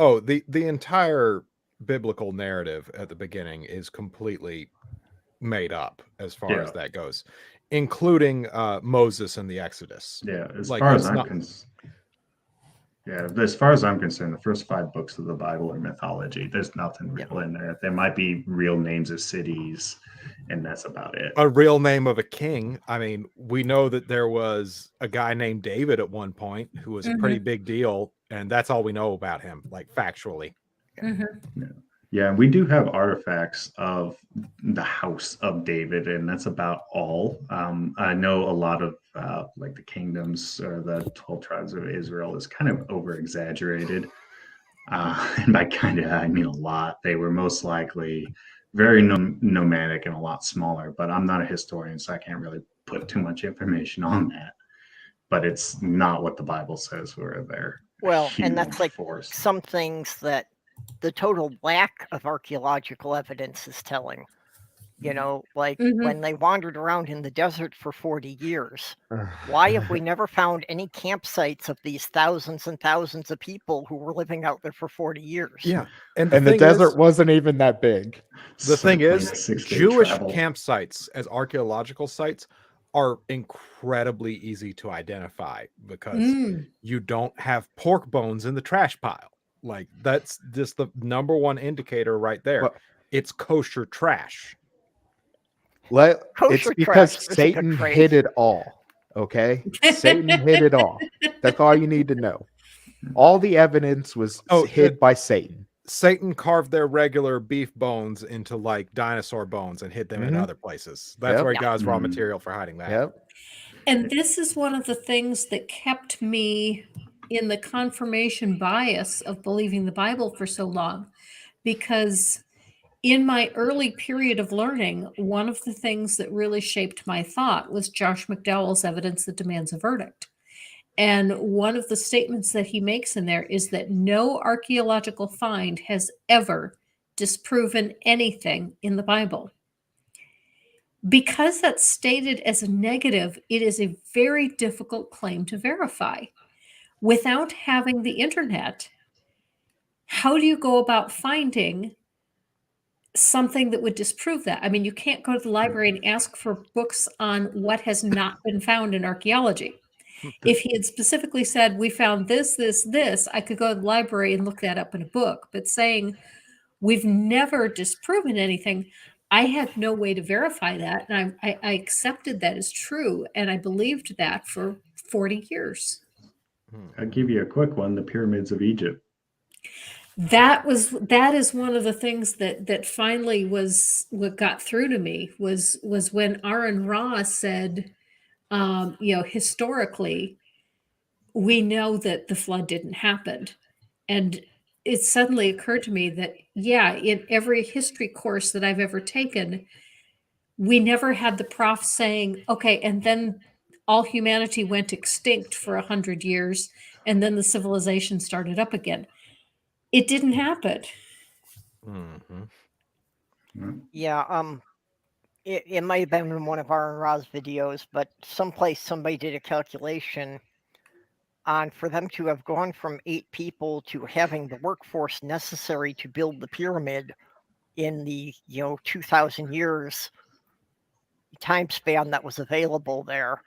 Oh, the entire biblical narrative at the beginning is completely made up as far as Yeah. that goes, including Moses and the Exodus. Yeah, as Like, far as it's I'm not- as far as I'm concerned, the first 5 books of the Bible are mythology. There's nothing real in there. There might be real names of cities, and that's about it. A real name of a king. I mean, we know that there was a guy named David at one point who was a pretty big deal, and that's all we know about him, like factually. Mhm. Yeah. Yeah, we do have artifacts of the house of David, and that's about all. I know a lot of like the kingdoms or the 12 tribes of Israel is kind of over exaggerated. And by kind of, I mean a lot. They were most likely very nomadic and a lot smaller, but I'm not a historian, so I can't really put too much information on that. But it's not what the Bible says were there. Well, and that's Huge like force. some things that the total lack of archaeological evidence is telling. You know, like Mhm. when they wandered around in the desert for 40 years, why have we never found any campsites of these thousands and thousands of people who were living out there for 40 years? Yeah. And And the thing desert is, wasn't even that big. the thing Certainly is, a 6-day Jewish travel. campsites as archaeological sites are incredibly easy to identify because Mm. you don't have pork bones in the trash pile. Like that's just the number one indicator right there. Well, It's kosher trash. it's Kosher because trash is a good Satan phrase. hid it all. Okay, Satan hid it all. That's all you need to know. All the evidence was hid by Satan. Satan carved their regular beef bones into like dinosaur bones and hid them in Mhm. other places. That's Yep. where he got his raw Mm. material for hiding that. Yep. And this is one of the things that kept me in the confirmation bias of believing the Bible for so long, because in my early period of learning, one of the things that really shaped my thought was Josh McDowell's Evidence That Demands a Verdict. And one of the statements that he makes in there is that no archaeological find has ever disproven anything in the Bible. Because that's stated as a negative, it is a very difficult claim to verify. Without having the internet, how do you go about finding something that would disprove that? I mean, you can't go to the library and ask for books on what has not been found in archaeology. If he had specifically said, we found this, this, this, I could go to the library and look that up in a book. But saying, we've never disproven anything, I had no way to verify that. And I accepted that as true. And I believed that for 40 years. I'll give you a quick one: the pyramids of Egypt. That is one of the things that finally was what got through to me was when Aaron Ra said, historically, we know that the flood didn't happen. And it suddenly occurred to me that, yeah, in every history course that I've ever taken, we never had the prof saying, okay, and then all humanity went extinct for 100 years, and then the civilization started up again. It didn't happen. Yeah, it might have been in one of Aaron Ra's videos, but someplace somebody did a calculation on for them to have gone from 8 people to having the workforce necessary to build the pyramid in the 2,000 years time span that was available there.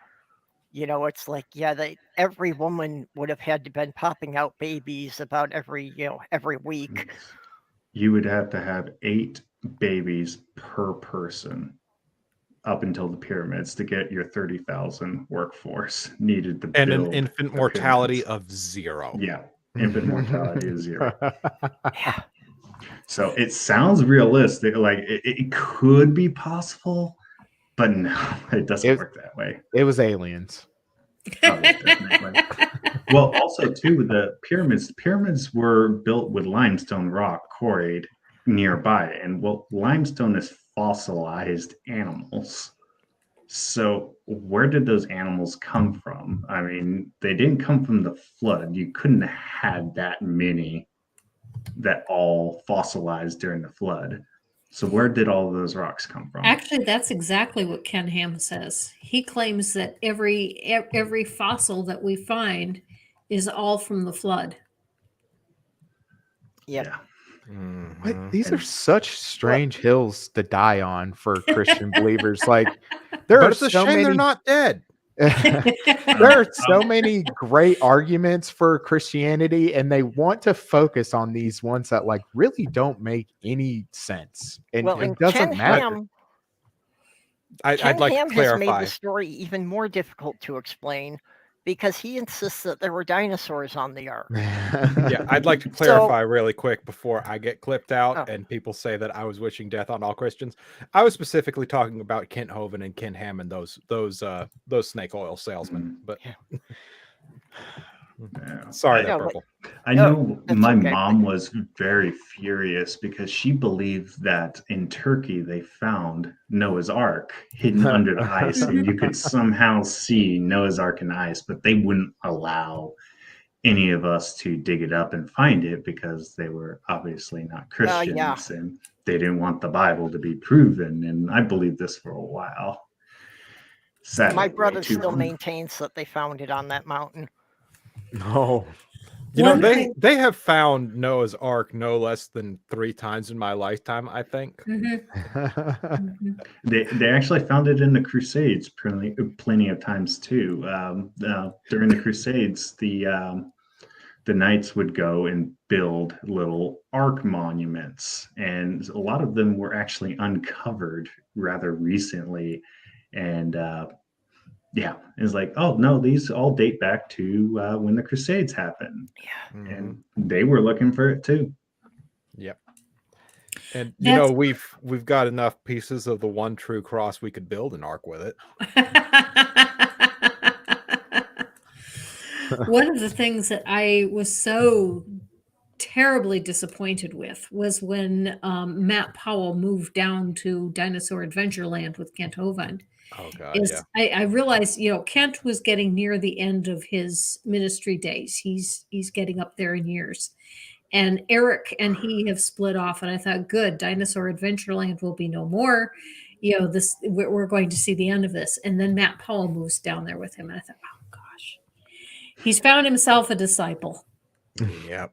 It's like, every woman would have had to been popping out babies about every week. You would have to have 8 babies per person up until the pyramids to get your 30,000 workforce needed to And build an infant the mortality pyramids. of 0. Yeah, infant mortality is 0. Yeah. So it sounds realistic, like it could be possible, but no, it doesn't work that way. It was aliens. Oh, yeah, definitely. Well, also too, the pyramids were built with limestone rock quarried nearby, and limestone is fossilized animals. So where did those animals come from? I mean, they didn't come from the flood. You couldn't have had that many that all fossilized during the flood. So where did all those rocks come from? Actually, that's exactly what Ken Ham says. He claims that every fossil that we find is all from the flood. Yep. Yeah. These are such strange hills to die on for Christian believers. Like, there are it's a so shame many. they're not dead. There are so many great arguments for Christianity, and they want to focus on these ones that like really don't make any sense. And it doesn't Ken matter. Ham, I'd like Ham to has made clarify. the story even more difficult to explain because he insists that there were dinosaurs on the ark. Yeah, I'd like to clarify really quick before I get clipped out Oh. and people say that I was wishing death on all Christians. I was specifically talking about Kent Hovind and Ken Ham and those snake oil salesmen. But Yeah. sorry, No, that but- purple. I know that's my okay. mom was very furious because she believed that in Turkey they found Noah's Ark hidden under the ice, and you could somehow see Noah's Ark in the ice, but they wouldn't allow any of us to dig it up and find it because they were obviously not Christians, yeah. and they didn't want the Bible to be proven. And I believed this for a while. Sadly, My way brother too still long. maintains that they found it on that mountain. No. You know, One thing- they have found Noah's Ark no less than 3 times in my lifetime, I think. Mhm. Mhm. They actually found it in the Crusades plenty of times too. During the Crusades, the knights would go and build little ark monuments, and a lot of them were actually uncovered rather recently. And yeah, it's like, oh no, these all date back to when the Crusades happened, and they were looking for it too. Yep. And you know, we've got enough pieces of the one true cross we could build an ark with it. One of the things that I was so terribly disappointed with was when Matt Powell moved down to Dinosaur Adventureland with Kent Hovind. Oh god, yeah. I realized, Kent was getting near the end of his ministry days. He's getting up there in years. And Eric and he have split off, and I thought, good, Dinosaur Adventureland will be no more. We're going to see the end of this. And then Matt Powell moves down there with him, and I thought, oh gosh, he's found himself a disciple. Yeah.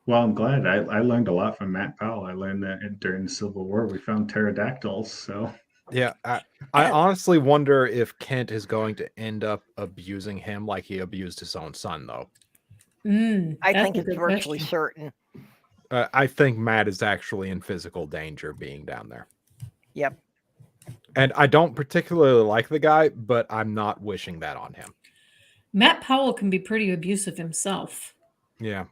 Well, I'm glad. I learned a lot from Matt Powell. I learned that during the Civil War we found pterodactyls. So Yeah, I honestly wonder if Kent is going to end up abusing him like he abused his own son, though. I That's think a it's good virtually question. certain. I think Matt is actually in physical danger being down there. Yep. And I don't particularly like the guy, but I'm not wishing that on him. Matt Powell can be pretty abusive himself. Yeah.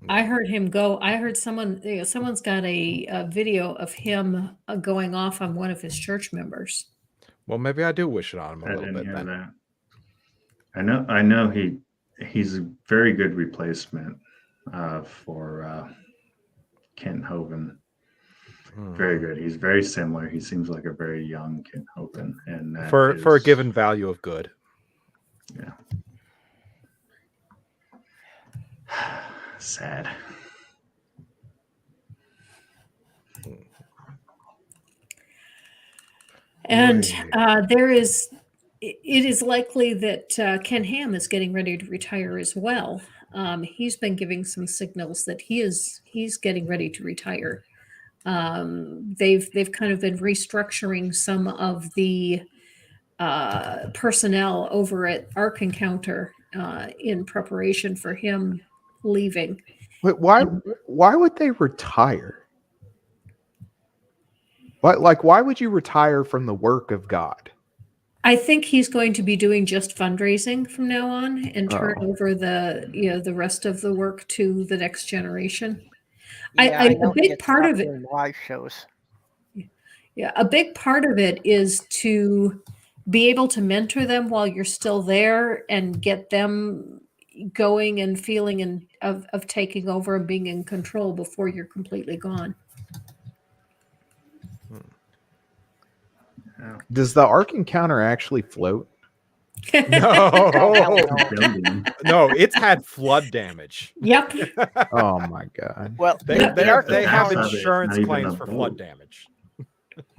I heard him go. I heard someone's got a video of him going off on one of his church members. Well, maybe I do wish it on him a I little didn't bit hear then. that. I know he's a very good replacement for Kent Hovind. Very good. He's very similar. He seems like a very young Kent Hovind, and that For a is- given value of good. Yeah. Sad. And it is likely that Ken Ham is getting ready to retire as well. He's been giving some signals that he's getting ready to retire. They've kind of been restructuring some of the personnel over at Ark Encounter in preparation for him leaving. But why would they retire? Why would you retire from the work of God? I think he's going to be doing just fundraising from now on and turn Oh. over the rest of the work to the next generation. Yeah, A know he big gets part stopped of it. doing live shows. Yeah, a big part of it is to be able to mentor them while you're still there and get them going and feeling of taking over and being in control before you're completely gone. Does the Ark Encounter actually float? No, Building. no, it's had flood damage. Yep. Oh my God. Well, They Yeah. they The have half of it, insurance not even claims a for boat. flood damage.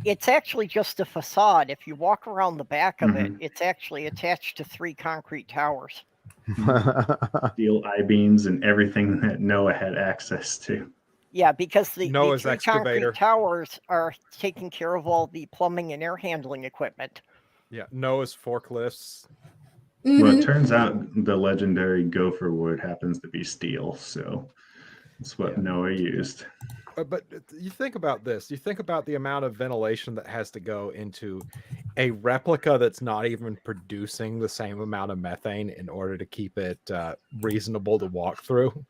it's actually just a facade. If you walk around the back of it, Mhm. it's actually attached to 3 concrete towers. Steel I-beams and everything that Noah had access to. Yeah, because the Noah's 3 excavator. concrete towers are taking care of all the plumbing and air handling equipment. Yeah, Noah's forklifts. Well, it Mhm. turns out the legendary gopher wood happens to be steel, so that's what Yeah. Noah used. But you think about this. You think about the amount of ventilation that has to go into a replica that's not even producing the same amount of methane in order to keep it reasonable to walk through.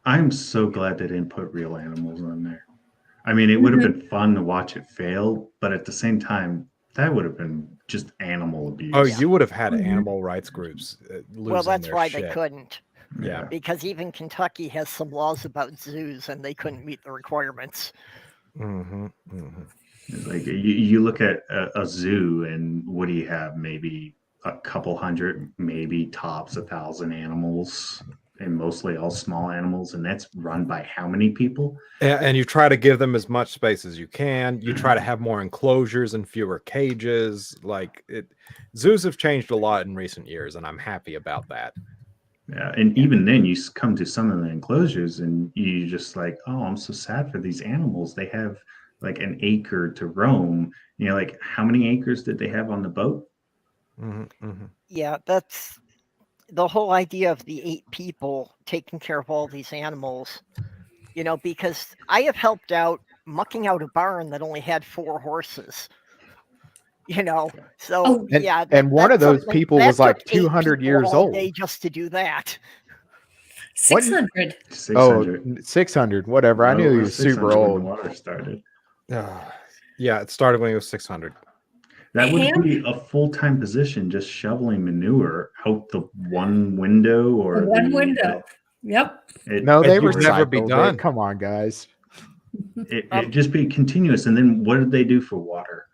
I'm so glad they didn't put real animals on there. I mean, it would have been fun to watch it fail, but at the same time, that would have been just animal abuse. Oh, you would have had Mhm. animal rights groups losing Well, that's their why shit. they couldn't, Yeah. because even Kentucky has some laws about zoos, and they couldn't meet the requirements. Mm-hmm, mm-hmm. It's like you look at a zoo, and what do you have? Maybe a couple hundred, maybe tops 1,000 animals, and mostly all small animals, and that's run by how many people? And you try to give them as much space as you can. You try to have more enclosures and fewer cages. Zoos have changed a lot in recent years, and I'm happy about that. Yeah, and even then, you come to some of the enclosures, and you just like, oh, I'm so sad for these animals. They have like an acre to roam. You know, like how many acres did they have on the boat? Mm-hmm, mm-hmm. Yeah, that's the whole idea of the 8 people taking care of all these animals. Because I have helped out mucking out a barn that only had 4 horses. So Oh, yeah, And one of those something- people that was like took 8 200 people years all old. day just to do that. 600. 600. 600, whatever. I No, knew it he was was super 600 when the old. water started. Yeah, it started when it was 600. That would Ham- be a full-time position, just shoveling manure out the one window or One window. Yep. No, they It would never be recycled done. it. Come on, guys. It'd just be continuous. And then what did they do for water?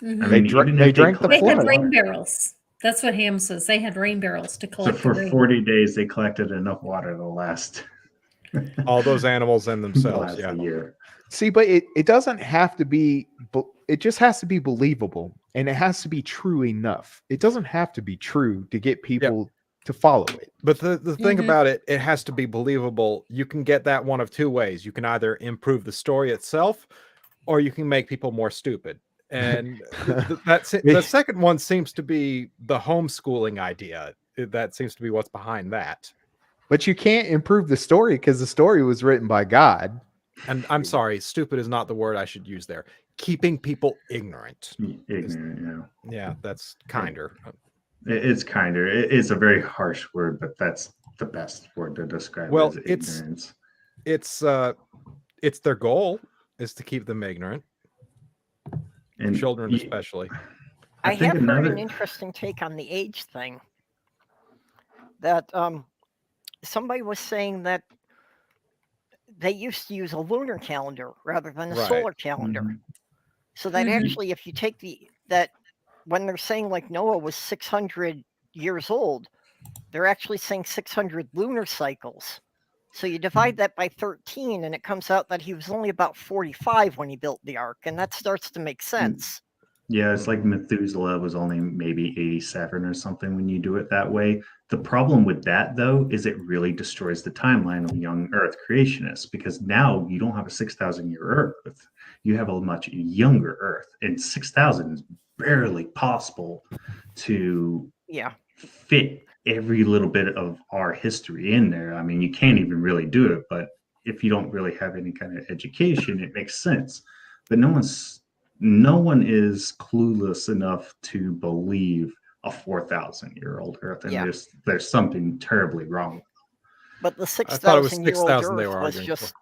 Mhm. I They mean, dra- even they if drank the They collected had flood. rain water. barrels. That's what Ham says. They had rain barrels to So collect for the rain. 40 days, they collected enough water to last All those animals and themselves. last Yeah. a year. See, but it doesn't have to be, it just has to be believable, and it has to be true enough. It doesn't have to be true to get people to follow it. But the thing Mhm. about it, it has to be believable. You can get that one of two ways. You can either improve the story itself, or you can make people more stupid. And the second one seems to be the homeschooling idea. That seems to be what's behind that. But you can't improve the story because the story was written by God. And I'm sorry, stupid is not the word I should use there. Keeping people ignorant. Ignorant, Yeah, that's kinder. It's kinder. It's a very harsh word, but that's the best word to describe Well, as ignorance. It's their goal is to keep them ignorant. And Children especially. I think have heard another- an interesting take on the age thing. That somebody was saying that they used to use a lunar calendar rather than a Right. solar calendar. Mhm. So that Mhm. actually, if you take that when they're saying like Noah was 600 years old, they're actually saying 600 lunar cycles. So you divide that by 13, and it comes out that he was only about 45 when he built the ark, and that starts to make sense. Yeah, it's like Methuselah was only maybe 87 or something when you do it that way. The problem with that, though, is it really destroys the timeline of young Earth creationists, because now you don't have a 6,000 year Earth. You have a much younger Earth, and 6,000 is barely possible to Yeah. fit every little bit of our history in there. I mean, you can't even really do it, but if you don't really have any kind of education, it makes sense. But no one is clueless enough to believe a 4,000-year-old Earth, and Yeah. there's something terribly wrong. But the I thought it was 6,000-year-old 6,000 they Earth were was arguing just for.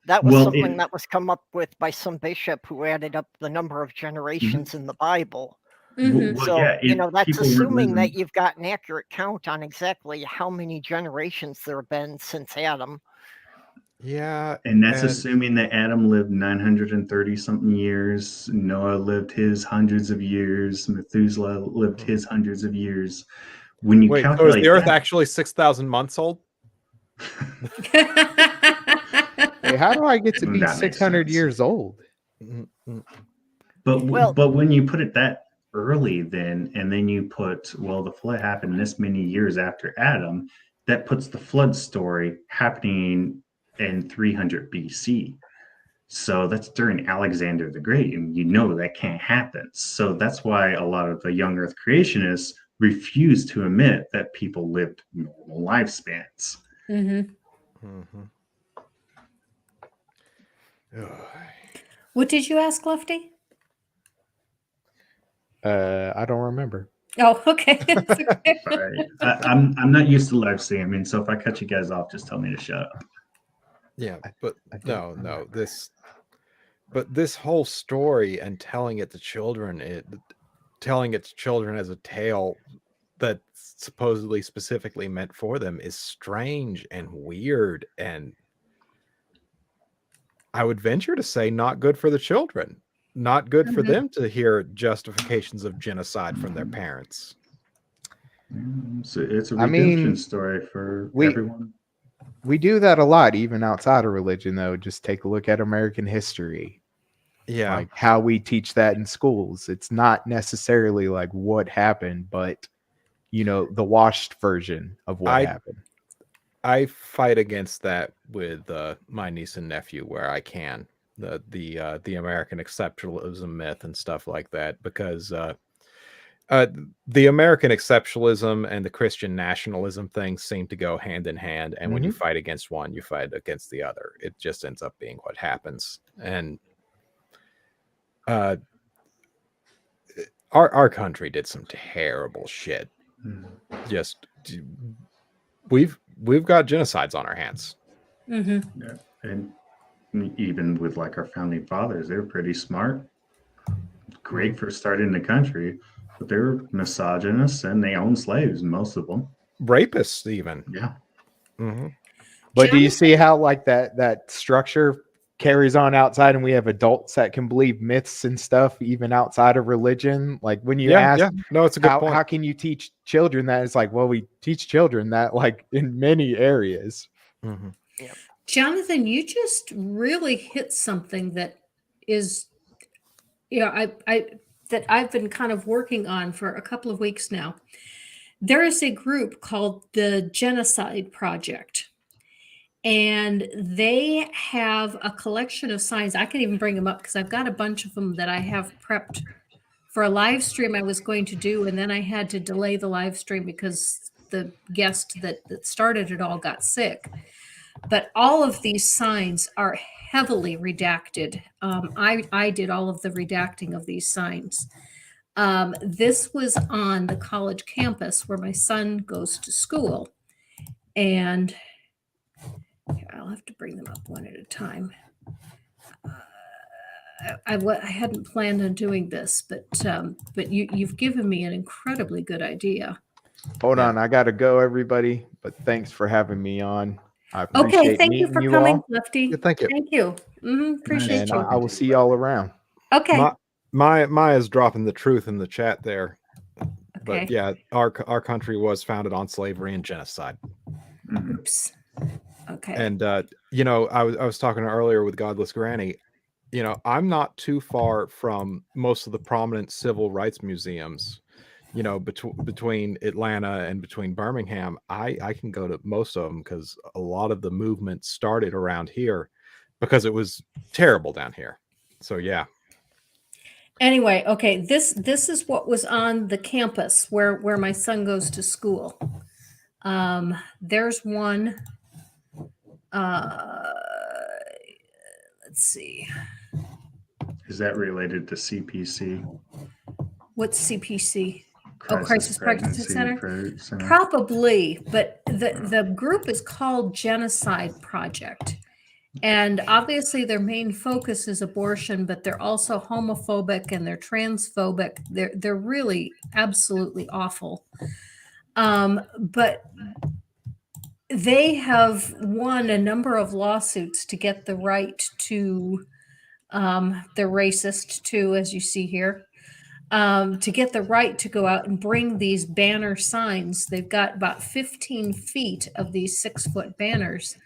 that was Well, something that was come up with by some bishop who added up the number of generations in the Bible. Mhm. Well, So yeah, that's people weren't assuming that living- you've got an accurate count on exactly how many generations there have been since Adam. Yeah. And that's assuming that Adam lived 930 something years, Noah lived his hundreds of years, Methuselah lived his hundreds of years. When you Wait, so is calculate the Earth that, actually 6,000 months old? Hey, how do I get to be That makes 600 sense. years old? But when you put it that early, and then you put, well, the flood happened this many years after Adam, that puts the flood story happening in 300 BC. So that's during Alexander the Great, and you know that can't happen. So that's why a lot of the young Earth creationists refuse to admit that people lived normal lifespans. Mhm. Mhm. What did you ask, Lefty? I don't remember. Oh, okay. It's okay. All right. I'm not used to live streaming, so if I cut you guys off, just tell me to shut up. Yeah, but I don't no, remember. this whole story and telling it to children, telling it to children as a tale that's supposedly specifically meant for them is strange and weird, and I would venture to say not good for the children, not good for Mhm. them to hear justifications of genocide from their parents. So it's a I redemption mean, story for we- everyone. We do that a lot, even outside of religion, though. Just take a look at American history, Yeah, like how we teach that in schools. It's not necessarily like what happened, but the washed version of what happened. I fight against that with my niece and nephew where I can, the American exceptionalism myth and stuff like that, because the American exceptionalism and the Christian nationalism thing seem to go hand in hand, and when you fight against one, you fight against the other. It just ends up being what happens. And our country did some terrible shit. Just we've got genocides on our hands. Mm-hmm. Yeah. And even with like our founding fathers, they were pretty smart, great for starting the country, but they were misogynists and they owned slaves, most of them. Rapists, even. Yeah. Mm-hmm. But do you see how like that structure carries on outside, and we have adults that can believe myths and stuff even outside of religion? Like when you ask, no, it's a good point. how can you teach children that? It's like, well, we teach children that like in many areas. Mm-hmm. Jonathan, you just really hit something that is, I that I've been kind of working on for a couple of weeks now. There is a group called the Genocide Project, and they have a collection of signs. I can even bring them up because I've got a bunch of them that I have prepped for a live stream I was going to do, and then I had to delay the live stream because the guest that started it all got sick. But all of these signs are heavily redacted. I did all of the redacting of these signs. This was on the college campus where my son goes to school. And I'll have to bring them up one at a time. I hadn't planned on doing this, but you've given me an incredibly good idea. Hold on, I gotta go, everybody. But thanks for having me on. I appreciate Okay, thank you for meeting coming, all, Lefty. Yeah, thank you. Thank you. Appreciate and you. I will see y'all around. Okay. Maya's dropping the truth in the chat there. Okay. But yeah, our country was founded on slavery and genocide. Oops. Okay. And I was talking earlier with Godless Granny. I'm not too far from most of the prominent civil rights museums. Between Atlanta and between Birmingham, I can go to most of them because a lot of the movement started around here because it was terrible down here. So yeah. Anyway, okay, this is what was on the campus where my son goes to school. There's one. Let's see. Is that related to CPC? What's CPC? Crisis Pregnancy Center? Center? Probably, but the group is called Genocide Project. And obviously their main focus is abortion, but they're also homophobic and they're transphobic. They're really absolutely awful. But they have won a number of lawsuits to get the right to, they're racist too, as you see here, to get the right to go out and bring these banner signs. They've got about 15 feet of these 6-foot banners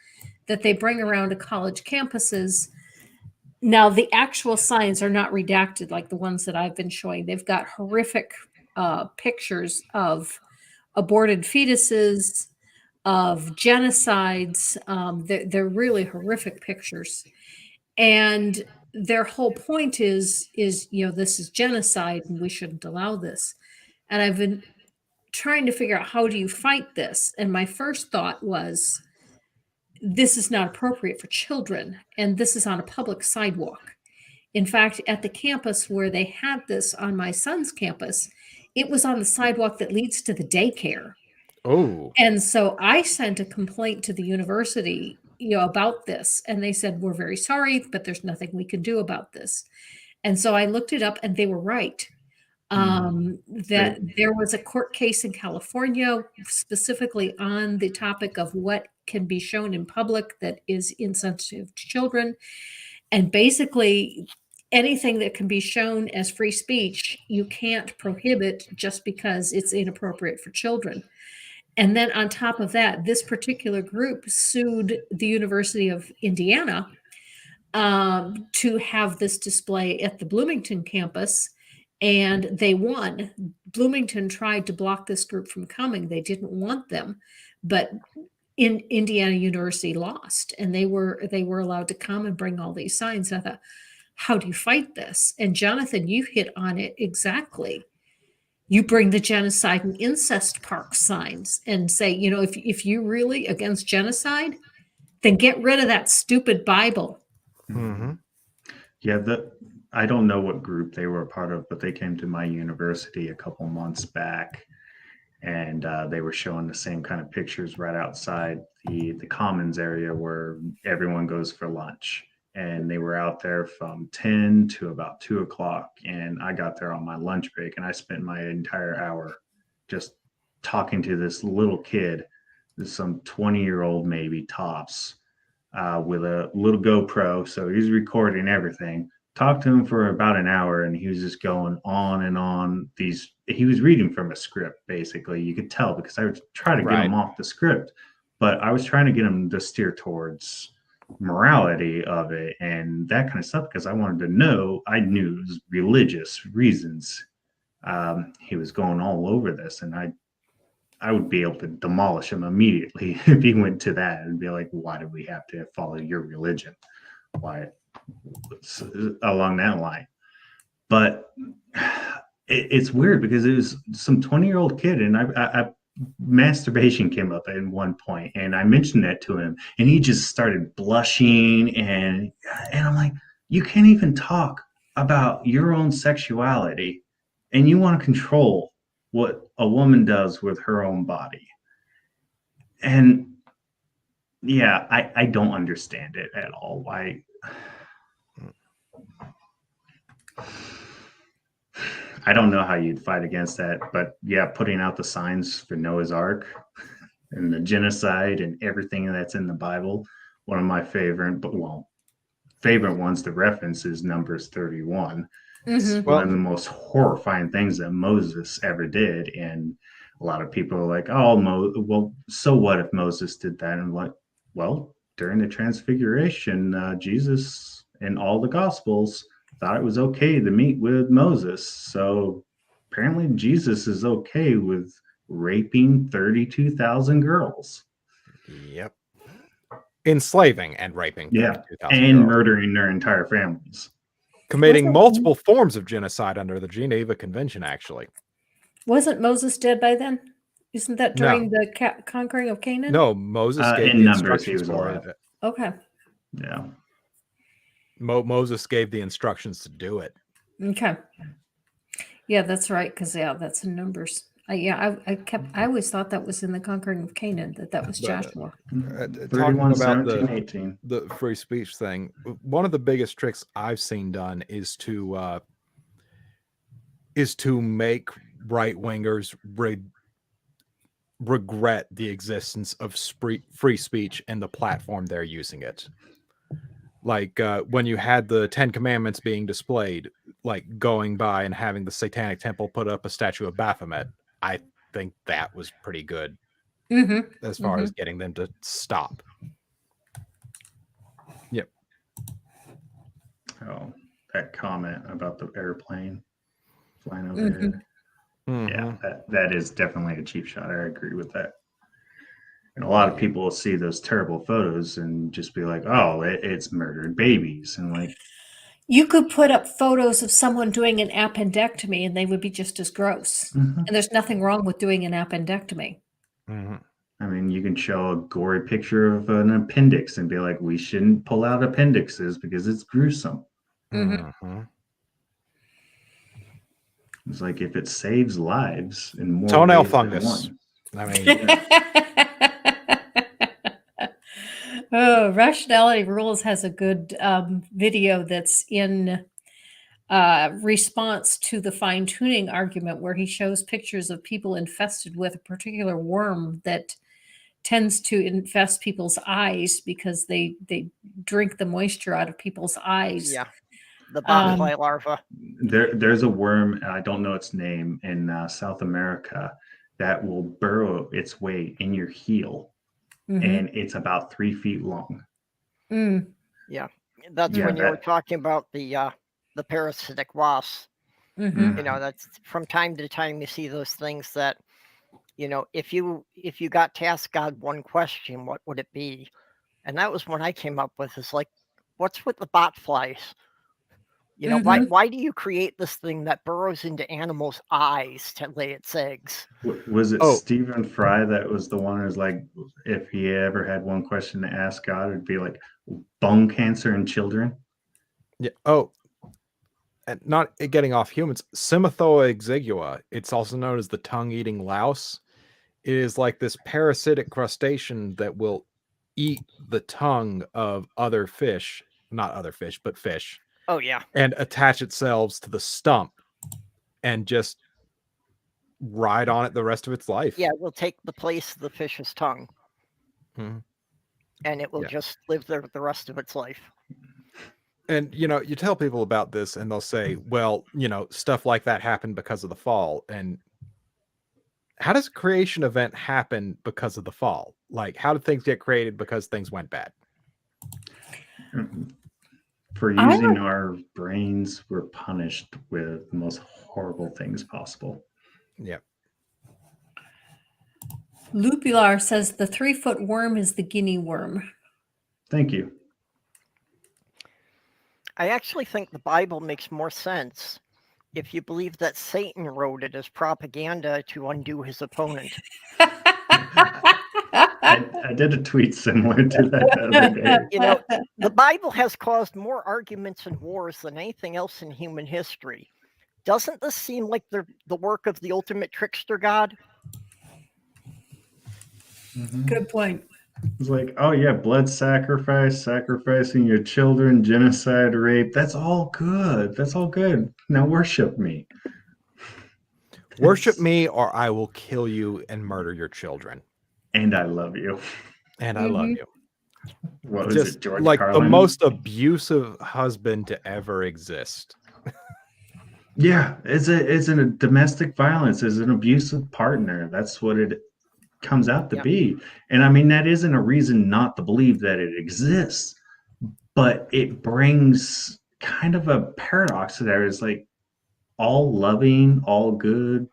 that they bring around to college campuses. Now, the actual signs are not redacted like the ones that I've been showing. They've got horrific pictures of aborted fetuses, of genocides. They're really horrific pictures. And their whole point is, this is genocide and we shouldn't allow this. And I've been trying to figure out, how do you fight this? And my first thought was, this is not appropriate for children, and this is on a public sidewalk. In fact, at the campus where they had this on my son's campus, it was on the sidewalk that leads to the daycare. Oh, And so I sent a complaint to the university, about this, and they said, "We're very sorry, but there's nothing we can do about this." And so I looked it up, and they were right. That there was a court case in California specifically on the topic of what can be shown in public that is insensitive to children. And basically, anything that can be shown as free speech, you can't prohibit just because it's inappropriate for children. And then on top of that, this particular group sued the University of Indiana to have this display at the Bloomington campus, and they won. Bloomington tried to block this group from coming. They didn't want them, but in Indiana University lost, and they were allowed to come and bring all these signs. I thought, how do you fight this? And Jonathan, you hit on it exactly. You bring the genocide and incest park signs and say, if you're really against genocide, then get rid of that stupid Bible. mm-hmm. Yeah, I don't know what group they were a part of, but they came to my university a couple months back, and they were showing the same kind of pictures right outside the commons area where everyone goes for lunch. And they were out there from 10 to about 2 o'clock. And I got there on my lunch break, and I spent my entire hour just talking to this little kid, some 20-year-old maybe tops, with a little GoPro. So he's recording everything. Talked to him for about an hour, and he was just going on and on. He was reading from a script, basically. You could tell, because I would try to get him off the script, but I was trying to get him to steer towards morality of it and that kind of stuff, because I wanted to know. I knew it was religious reasons. He was going all over this, and I would be able to demolish him immediately if he went to that and be like, why do we have to follow your religion? Why? Along that line. But it's weird, because it was some 20-year-old kid, and I masturbation came up at one point, and I mentioned that to him, and he just started blushing, and I'm like, you can't even talk about your own sexuality, and you want to control what a woman does with her own body. And yeah, I don't understand it at all. Why? I don't know how you'd fight against that, but yeah, putting out the signs for Noah's Ark and the genocide and everything that's in the Bible. One of my favorite ones to reference is Numbers 31. It's one of the most horrifying things that Moses ever did. And a lot of people are like, well, so what if Moses did that? And I'm like, well, during the Transfiguration, Jesus and all the Gospels thought it was okay to meet with Moses. So apparently Jesus is okay with raping 32,000 girls. Yep. Enslaving and raping 32,000 and girls. Murdering their entire families. Committing multiple forms of genocide under the Geneva Convention, actually. Wasn't Moses dead by then? Isn't that during the conquering of Canaan? No, Moses gave in the Numbers, he instructions was for alive. it. Okay. Yeah. Moses gave the instructions to do it. Okay. Yeah, that's right. Because that's in Numbers. I always thought that was in the conquering of Canaan, that was Joshua. Talking 31, about 17, 18. the free speech thing, one of the biggest tricks I've seen done is to make right wingers regret the existence of free speech and the platform they're using it. Like when you had the 10 Commandments being displayed, like going by and having the Satanic Temple put up a statue of Baphomet, I think that was pretty good as far as getting them to stop. Yep. Oh, that comment about the airplane flying overhead. Yeah, that is definitely a cheap shot. I agree with that. And a lot of people will see those terrible photos and just be like, oh, it's murdered babies. And like, you could put up photos of someone doing an appendectomy and they would be just as gross. And there's nothing wrong with doing an appendectomy. I mean, you can show a gory picture of an appendix and be like, we shouldn't pull out appendixes because it's gruesome. Mhm. It's like if it saves lives in more Toenail ways than fungus. one. I mean, Oh, Rationality Rules has a good video that's in response to the fine tuning argument, where he shows pictures of people infested with a particular worm that tends to infest people's eyes because they drink the moisture out of people's eyes. Yeah, the Um, botfly larva. There's a worm, I don't know its name, in South America that will burrow its way in your heel, mhm. and it's about 3 feet long. Mm. That's Yeah, when you were that- talking about the parasitic wasps. Mhm. You know, that's from time to time you see those things that, you know, if you got to ask God one question, what would it be? And that was what I came up with, is like, what's with the botflies? You know, Mhm. why do you create this thing that burrows into animals' eyes to lay its eggs? Was it Oh. Stephen Fry that was the one who's like, if he ever had one question to ask God, it'd be like bone cancer in children? yeah. Oh, and not getting off humans. Symathoa exigua. It's also known as the tongue-eating louse. It is like this parasitic crustacean that will eat the tongue of other fish, not other fish, but fish, Oh yeah, and attach itself to the stump and just ride on it the rest of its life. yeah, it will take the place of the fish's tongue, Mhm. and it will Yeah. just live there the rest of its life. And you know, you tell people about this and they'll say, well, you know, stuff like that happened because of the fall. And how does a creation event happen because of the fall? Like, how did things get created because things went bad? For I using our brains, we're punished with the most horrible things possible. Yeah. Lupular says the 3-foot worm is the guinea worm. Thank you. I actually think the Bible makes more sense if you believe that Satan wrote it as propaganda to undo his opponent. I did a tweet similar to that the other day. You know, the Bible has caused more arguments and wars than anything else in human history. Doesn't this seem like the work of the ultimate trickster god? Good point. It's like, oh yeah, blood sacrifice, sacrificing your children, genocide, rape. That's all good. That's all good. Now worship me. Worship me or I will kill you and murder your children. And I love you. And I love Mhm. you. What was Just it, George like Carlin? the most abusive husband to ever exist. Yeah, it's a domestic violence, is an abusive partner. That's what it comes out to Yep. be. And I mean, that isn't a reason not to believe that it exists, but it brings kind of a paradox there. It's like all loving, all good,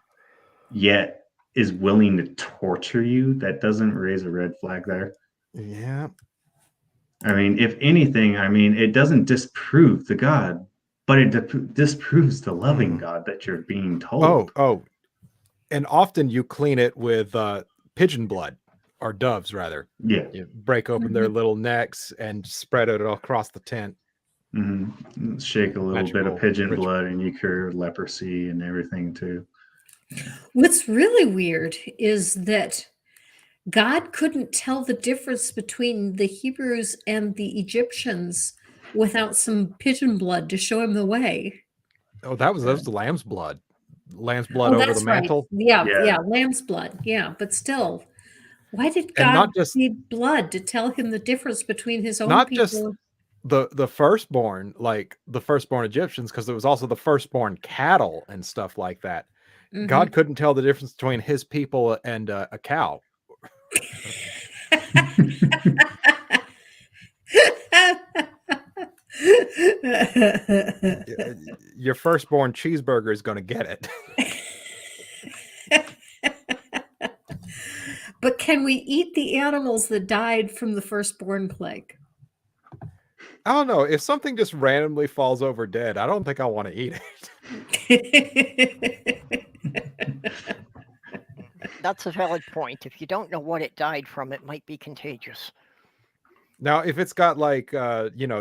yet is willing to torture you. That doesn't raise a red flag there. Yeah. I mean, if anything, I mean, it doesn't disprove the God, but it disproves the loving God that you're being told. Oh. And often you clean it with pigeon blood, or doves rather. Yeah. You break open their little necks and spread it all across the tent. Mm-hmm. Shake a little bit of Magical pigeon ritual. blood and you cure leprosy and everything too. What's really weird is that God couldn't tell the difference between the Hebrews and the Egyptians without some pigeon blood to show him the way. Oh, that was the lamb's blood. Lamb's blood Oh, over that's the mantle. right. Yeah, Yeah. yeah, lamb's blood. Yeah, but still, why did And God not just need blood to tell him the difference between his own not people? just the firstborn, like the firstborn Egyptians, because there was also the firstborn cattle and stuff like that. Mhm. God couldn't tell the difference between his people and a cow. Your firstborn cheeseburger is going to get it. But can we eat the animals that died from the firstborn plague? I don't know. If something just randomly falls over dead, I don't think I want to eat it. That's a valid point. If you don't know what it died from, it might be contagious. Now, if it's got like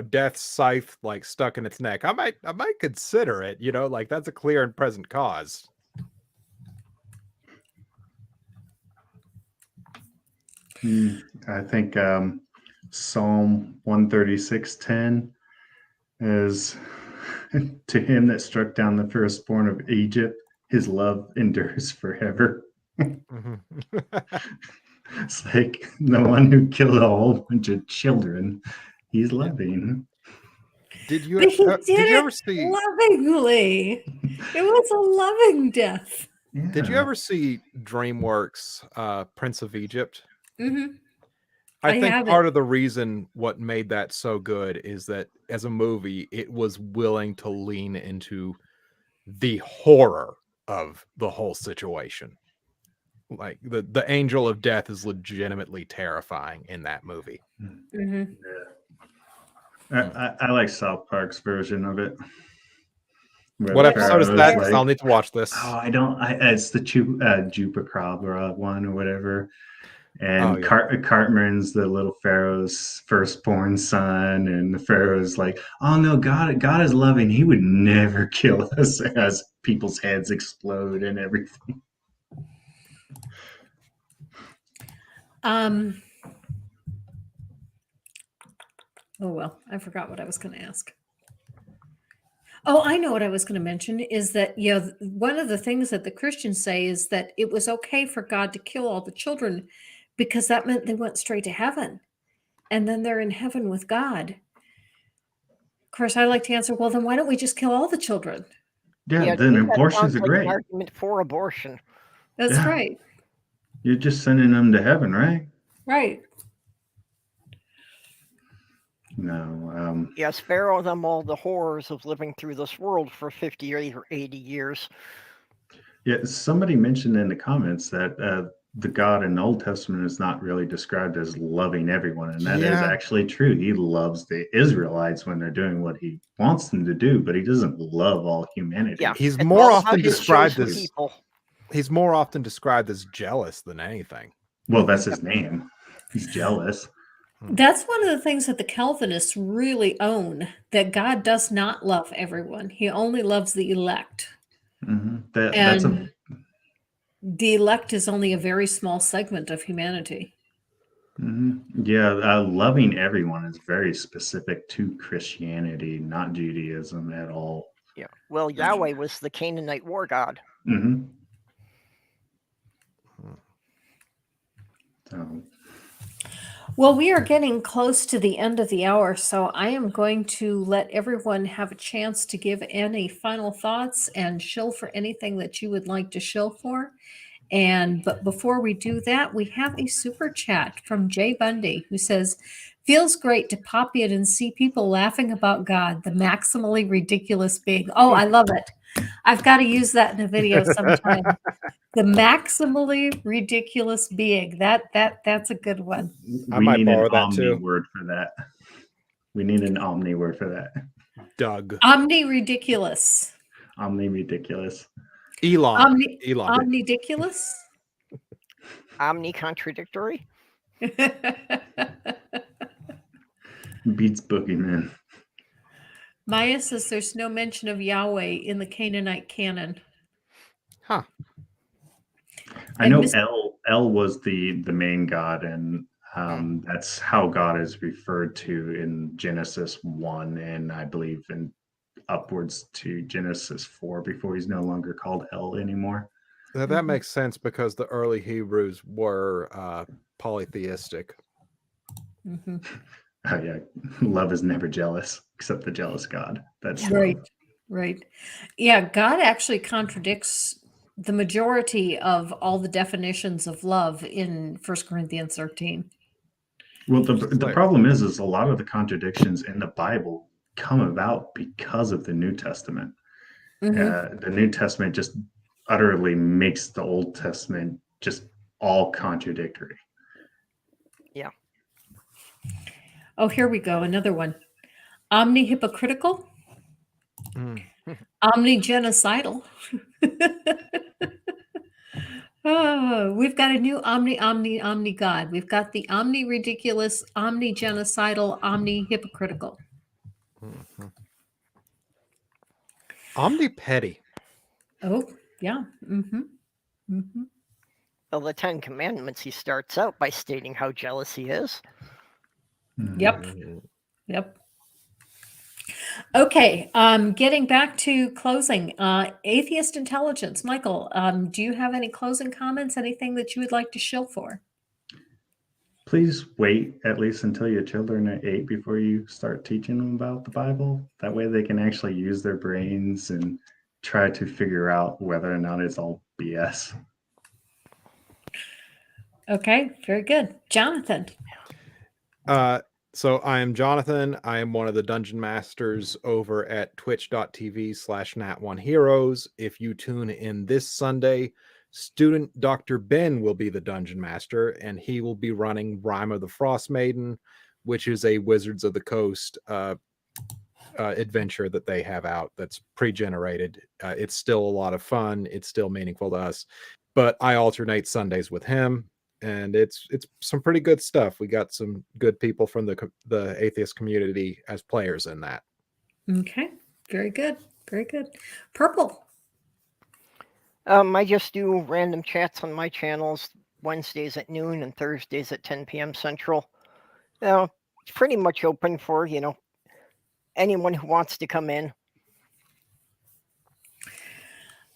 death's scythe like stuck in its neck, I might consider it. Like that's a clear and present cause. I think Psalm 136:10 is to him that struck down the firstborn of Egypt, his love endures forever. Mhm. It's like the one who killed a whole bunch of children, he's Yeah. loving. Did you But he did did you it ever see lovingly. It was a loving death. Did you Yeah. ever see DreamWorks Prince of Egypt? Hmm. I I think haven't. part of the reason what made that so good is that as a movie, it was willing to lean into the horror of the whole situation. Like the angel of death is legitimately terrifying in that movie. Hmm. I like South Park's version of it. Where What the episode is pharaoh that? like, I'll need to watch this. oh, it's the Chupacabra one or whatever. And yeah. Cartman's the little pharaoh's firstborn son, and the pharaoh's like, "Oh no, God is loving. He would never kill us." As people's heads explode and everything. Oh well, I forgot what I was going to ask. Oh, I know what I was going to mention is that, one of the things that the Christians say is that it was okay for God to kill all the children because that meant they went straight to heaven and then they're in heaven with God. Of course, I like to answer, well, then why don't we just kill all the children? Yeah, to then me, that abortions sounds are like an great. argument for abortion. That's Yeah. right. You're just sending them to heaven, right? Right. No. Yeah, spare them all the horrors of living through this world for 50 or 80 years. Yeah, somebody mentioned in the comments that the God in the Old Testament is not really described as loving everyone, and that is Yeah. actually true. He loves the Israelites when they're doing what he wants them to do, but he doesn't love all humanity. Yeah, He's it's more all about often his described chosen as people. he's more often described as jealous than anything. Well, that's his name. He's jealous. That's one of the things that the Calvinists really own, that God does not love everyone. He only loves the elect. That's And the elect is only a very small segment of humanity. Yeah, loving everyone is very specific to Christianity, not Judaism at all. Yeah. Well, Yahweh was the Canaanite war god. Mm-hmm. So, Well, we are getting close to the end of the hour, so I am going to let everyone have a chance to give any final thoughts and shill for anything that you would like to shill for. But before we do that, we have a super chat from Jay Bundy who says, "Feels great to pop in and see people laughing about God, the maximally ridiculous being." Oh, I love it. I've got to use that in a video sometime. The maximally ridiculous being. That's a good one. I we might need borrow an that omni too. word for that. We need an omni word for that. Doug. Omni ridiculous. Omni ridiculous. Elon. Omnidiculous. Omni-contradictory. Beats boogeyman. Maya says there's no mention of Yahweh in the Canaanite canon. Huh. I know El was the main god, and Hmm. that's how God is referred to in Genesis 1, and I believe in upwards to Genesis 4 before he's no longer called El anymore. Now, that makes sense because the early Hebrews were polytheistic. Mhm. Oh yeah, love is never jealous, except the jealous God. That's Right, love. right. Yeah, God actually contradicts the majority of all the definitions of love in 1 Corinthians 13. Well, the Like- problem is a lot of the contradictions in the Bible come about because of the New Testament. Mhm. The New Testament just utterly makes the Old Testament just all contradictory. Yeah. Oh, here we go. Another one. Omni-hypocritical. Mm. Omni-genocidal. Oh, we've got a new omni God. We've got the omni ridiculous, omni genocidal, omni hypocritical. Mhm. Omni-petty. Oh, yeah. Mm-hmm. Mm-hmm. Well, the Ten Commandments, he starts out by stating how jealous he is. Yep. Mhm. Yep. Okay. Getting back to closing. Atheist Intelligence. Michael, do you have any closing comments? Anything that you would like to shill for? Please wait at least until your children are 8 before you start teaching them about the Bible. That way they can actually use their brains and try to figure out whether or not it's all BS. Okay. Very good. Jonathan. So I am Jonathan. I am one of the dungeon masters over at twitch.tv/Nat1Heroes. If you tune in this Sunday, student Dr. Ben will be the dungeon master, and he will be running Rhyme of the Frost Maiden, which is a Wizards of the Coast adventure that they have out that's pre-generated. It's still a lot of fun. It's still meaningful to us, but I alternate Sundays with him. And it's some pretty good stuff. We got some good people from the atheist community as players in that. Okay. Very good. Very good. Purple. I just do random chats on my channels Wednesdays at noon and Thursdays at 10 p.m. Central. It's pretty much open for, anyone who wants to come in.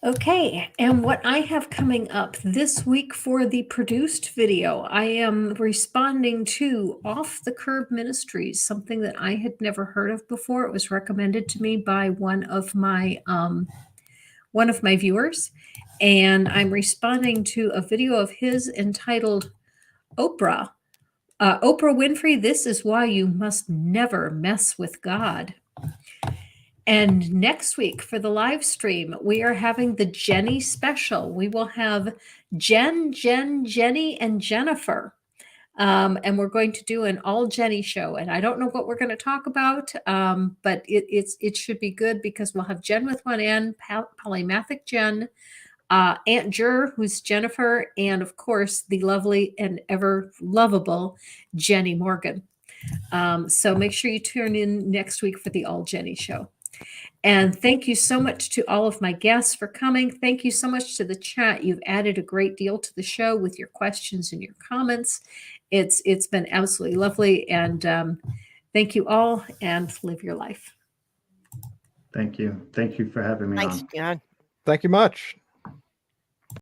Okay, and what I have coming up this week for the produced video, I am responding to Off the Curb Ministries, something that I had never heard of before. It was recommended to me by one of my viewers, and I'm responding to a video of his entitled Oprah Winfrey, This Is Why You Must Never Mess with God. And next week for the live stream, we are having the Jenny special. We will have Jenny, and Jennifer. And we're going to do an all Jenny show. And I don't know what we're going to talk about, but it should be good because we'll have Jen with one N, polymathic Jen, Aunt Jur, who's Jennifer, and of course, the lovely and ever lovable Jenny Morgan. So make sure you tune in next week for the all Jenny show. And thank you so much to all of my guests for coming. Thank you so much to the chat. You've added a great deal to the show with your questions and your comments. It's been absolutely lovely. And thank you all, and live your life. Thank you. Thank you for having me Thanks, on. John. Thank you much.